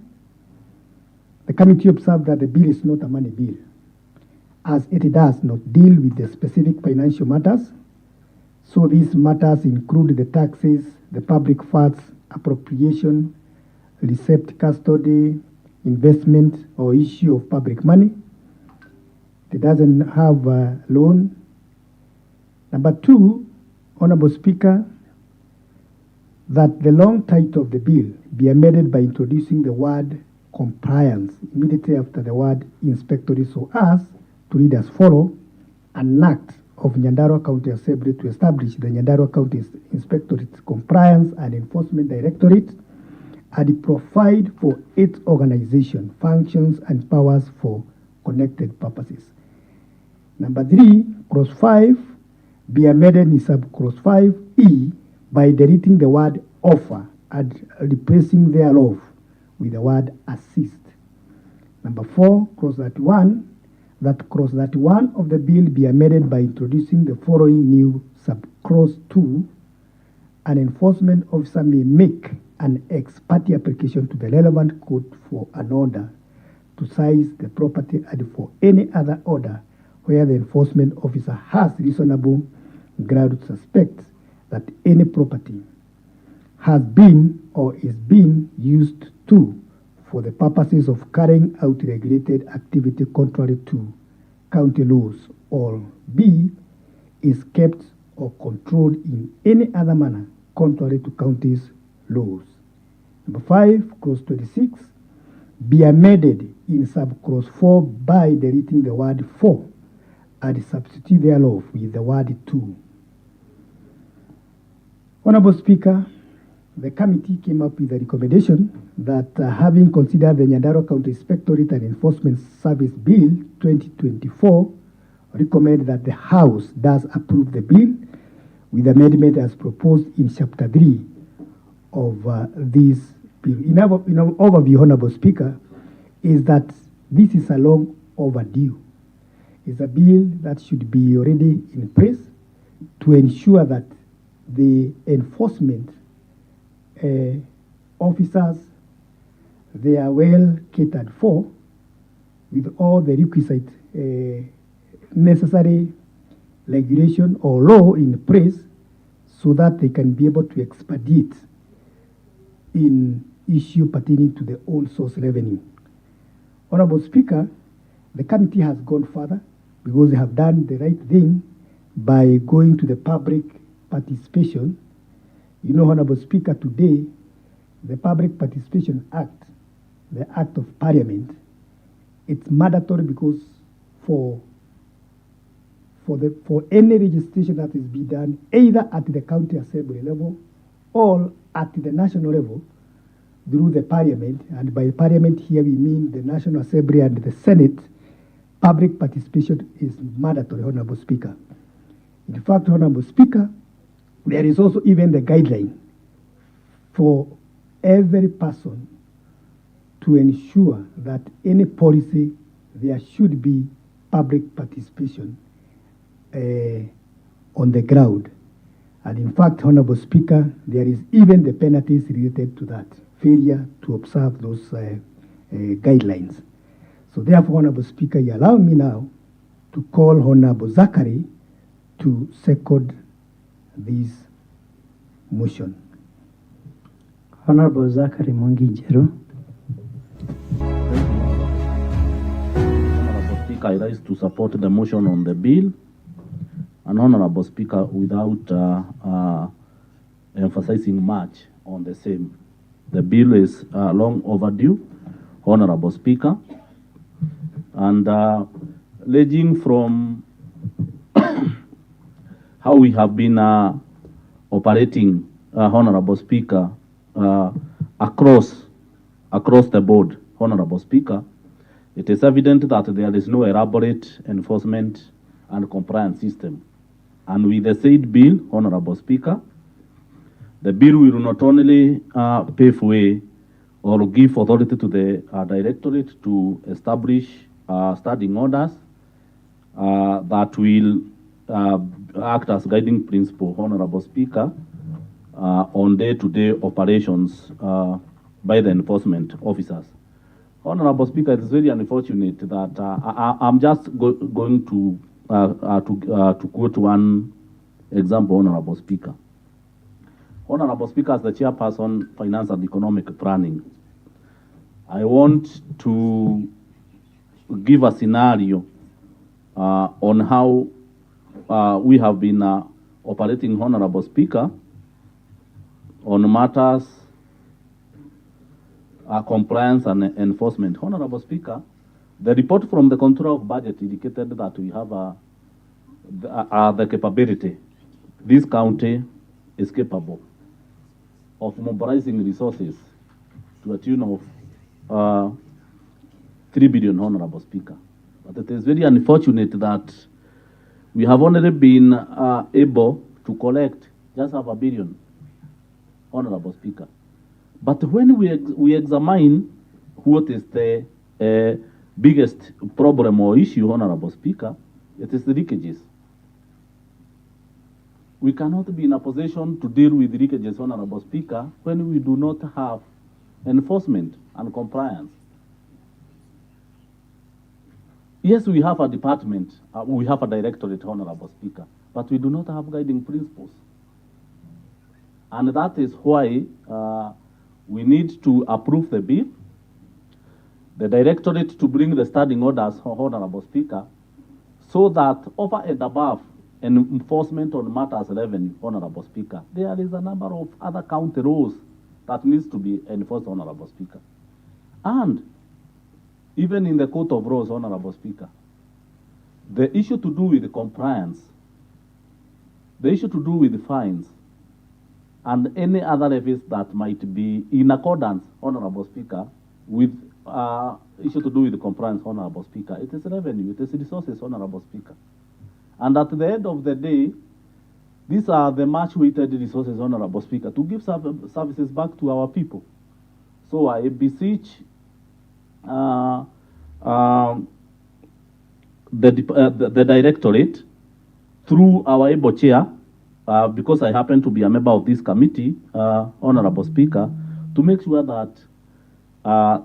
The committee observed that the bill is not a money bill, as it does not deal with the specific financial matters. So these matters include the taxes, the public funds, appropriation, receipt, custody, investment, or issue of public money. It doesn't have a loan. Number two, Honorable Speaker, that the long title of the bill be amended by introducing the word compliance immediately after the word inspectorate, so as to read as follow: an act of Nyandarua County Assembly to establish the Nyandarua County Inspectorate Compliance and Enforcement Directorate and provide for its organization, functions, and powers for connected purposes. Number three, clause 5 be amended in sub-clause 5E by deleting the word offer and replacing thereof with the word assist. Number 4, clause 31, that clause 31 of the bill be amended by introducing the following new sub-clause 2: an enforcement officer may make an ex parte application to the relevant court for an order to seize the property and for any other order where the enforcement officer has reasonable ground to suspect that any property has been or is being used to for the purposes of carrying out regulated activity contrary to county laws, or B, is kept or controlled in any other manner contrary to county's laws. Number 5, clause 26, be amended in sub-clause 4 by deleting the word for and substitute thereof with the word to. Honorable Speaker, the committee came up with a recommendation that having considered the Nyandarua County Inspectorate and Enforcement Service Bill 2024, recommend that the House does approve the bill with amendment as proposed in Chapter 3 of this bill. In our overview, Honorable Speaker, is that this is a long overdue. It's a bill that should be already in place to ensure that the enforcement officers, they are well catered for with all the requisite necessary regulation or law in place so that they can be able to expedite in issue pertaining to their own source revenue. Honorable Speaker, the committee has gone further because they have done the right thing by going to the public participation. You know, Honorable Speaker, today, the Public Participation Act, the Act of Parliament, it's mandatory because for any registration that is being done, either at the county assembly level or at the national level, through the Parliament, and by Parliament here we mean the National Assembly and the Senate, public participation is mandatory, Honorable Speaker. In fact, Honorable Speaker, there is also even the guideline for every person to ensure that any policy, there should be public participation on the ground. And in fact, Honorable Speaker, there is even the penalties related to that, failure to observe those guidelines. So therefore, Honorable Speaker, you allow me now to call Honorable Zachary to second this motion. Honorable Zachary Mwangi-Njeru. Honorable Speaker, I rise to support the motion on the bill. And Honorable Speaker, without emphasizing much on the same. The bill is long overdue, Honorable Speaker. And ranging from how we have been operating, Honorable Speaker, across the board, Honorable Speaker, it is evident that there is no elaborate enforcement and compliance system. And with the said bill, Honorable Speaker, the bill will not only pave way or give authority to the Directorate to establish standing orders that will act as guiding principle, Honorable Speaker, on day-to-day operations by the enforcement officers. Honorable Speaker, it is very unfortunate that I'm just going to quote one example, Honorable Speaker. Honorable Speaker, as the Chairperson, Finance and Economic Planning, I want to give a scenario on how we have been operating, Honorable Speaker, on matters compliance and enforcement. Honorable Speaker, the report from the Controller of Budget indicated that we have the capability. This county is capable of mobilizing resources to a tune of 3 billion, Honorable Speaker. But it is very unfortunate that we have only been able to collect just half a billion, Honorable Speaker. But when we examine what is the biggest problem or issue, Honorable Speaker, it is the leakages. We cannot be in a position to deal with leakages, Honorable Speaker, when we do not have enforcement and compliance. Yes, we have a department, we have a directorate, Honorable Speaker, but we do not have guiding principles. And that is why we need to approve the bill, the directorate to bring the standing orders, Honorable Speaker, so that over and above enforcement on matters revenue, Honorable Speaker, there is a number of other county rules that needs to be enforced, Honorable Speaker. And even in the court of laws, Honorable Speaker, the issue to do with compliance, the issue to do with fines, and any other levies that might be in accordance, Honorable Speaker, with issue to do with compliance, Honorable Speaker, it is revenue, it is resources, Honorable Speaker. And at the end of the day, these are the much-weighted resources, Honorable Speaker, to give services back to our people. So I beseech the directorate, through our able chair, because I happen to be a member of this committee, Honorable Speaker, to make sure that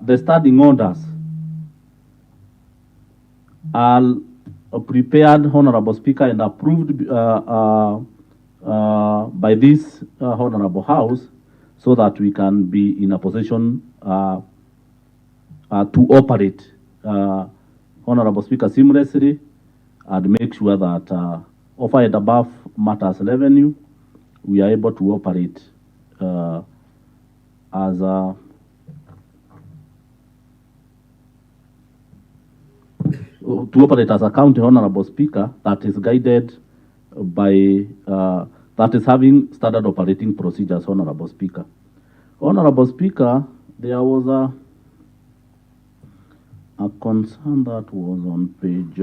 the standing orders are prepared, Honorable Speaker, and approved by this Honorable House, so that we can be in a position to operate, Honorable Speaker, seamlessly, and make sure that over and above matters revenue, we are able to operate as a county, Honorable Speaker, that is guided by, that is having standard operating procedures, Honorable Speaker. Honorable Speaker, there was a concern that was on page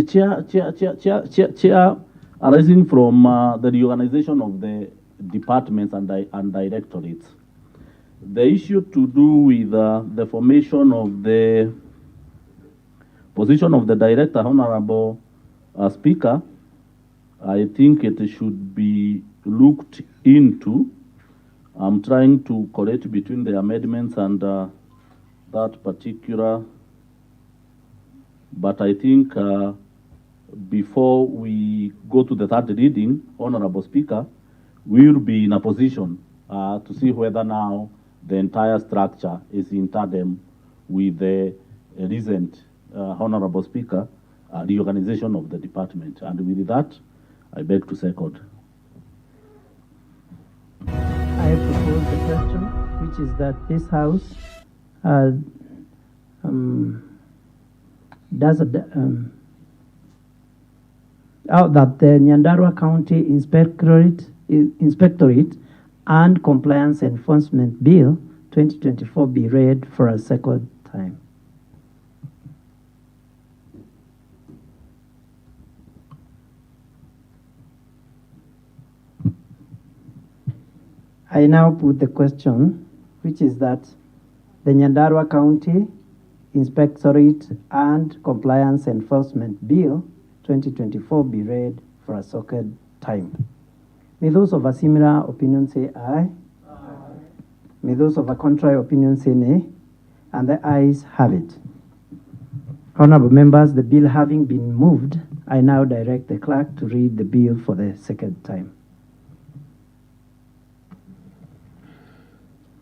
Chair, arising from the reorganization of the departments and directorates. The issue to do with the formation of the position of the director, Honorable Speaker, I think it should be looked into. I'm trying to correct between the amendments and that particular, but I think before we go to the third reading, Honorable Speaker, we will be in a position to see whether now the entire structure is in tandem with the recent, Honorable Speaker, reorganization of the department. And with that, I beg to second. I have proposed the question, which is that this House that the Nyandarua County Inspectorate and Compliance Enforcement Bill 2024 be read for a second time. I now put the question, which is that the Nyandarua County Inspectorate and Compliance Enforcement Bill 2024 be read for a second time. May those of a similar opinion say aye. Aye. May those of a contrary opinion say nay. And the ayes have it. Honorable members, the bill having been moved, I now direct the clerk to read the bill for the second time.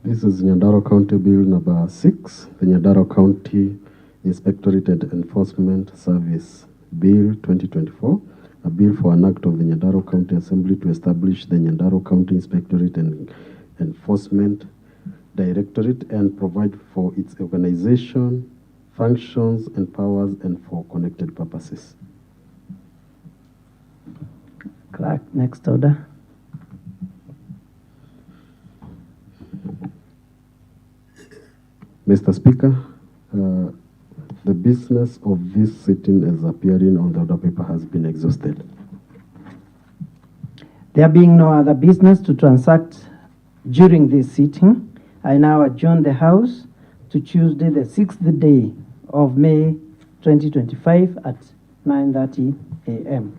This is Nyandarua County Bill number 6, the Nyandarua County Inspectorate and Enforcement Service Bill 2024, a bill for an act of the Nyandarua County Assembly to establish the Nyandarua County Inspectorate and Enforcement Directorate and provide for its organization, functions, and powers, and for connected purposes. Clerk, next order. Mr. Speaker, the business of this sitting as appearing on the order paper has been exhausted. There being no other business to transact during this sitting, I now adjourn the House to Tuesday, the 6th day of May 2025 at 9:30 a.m.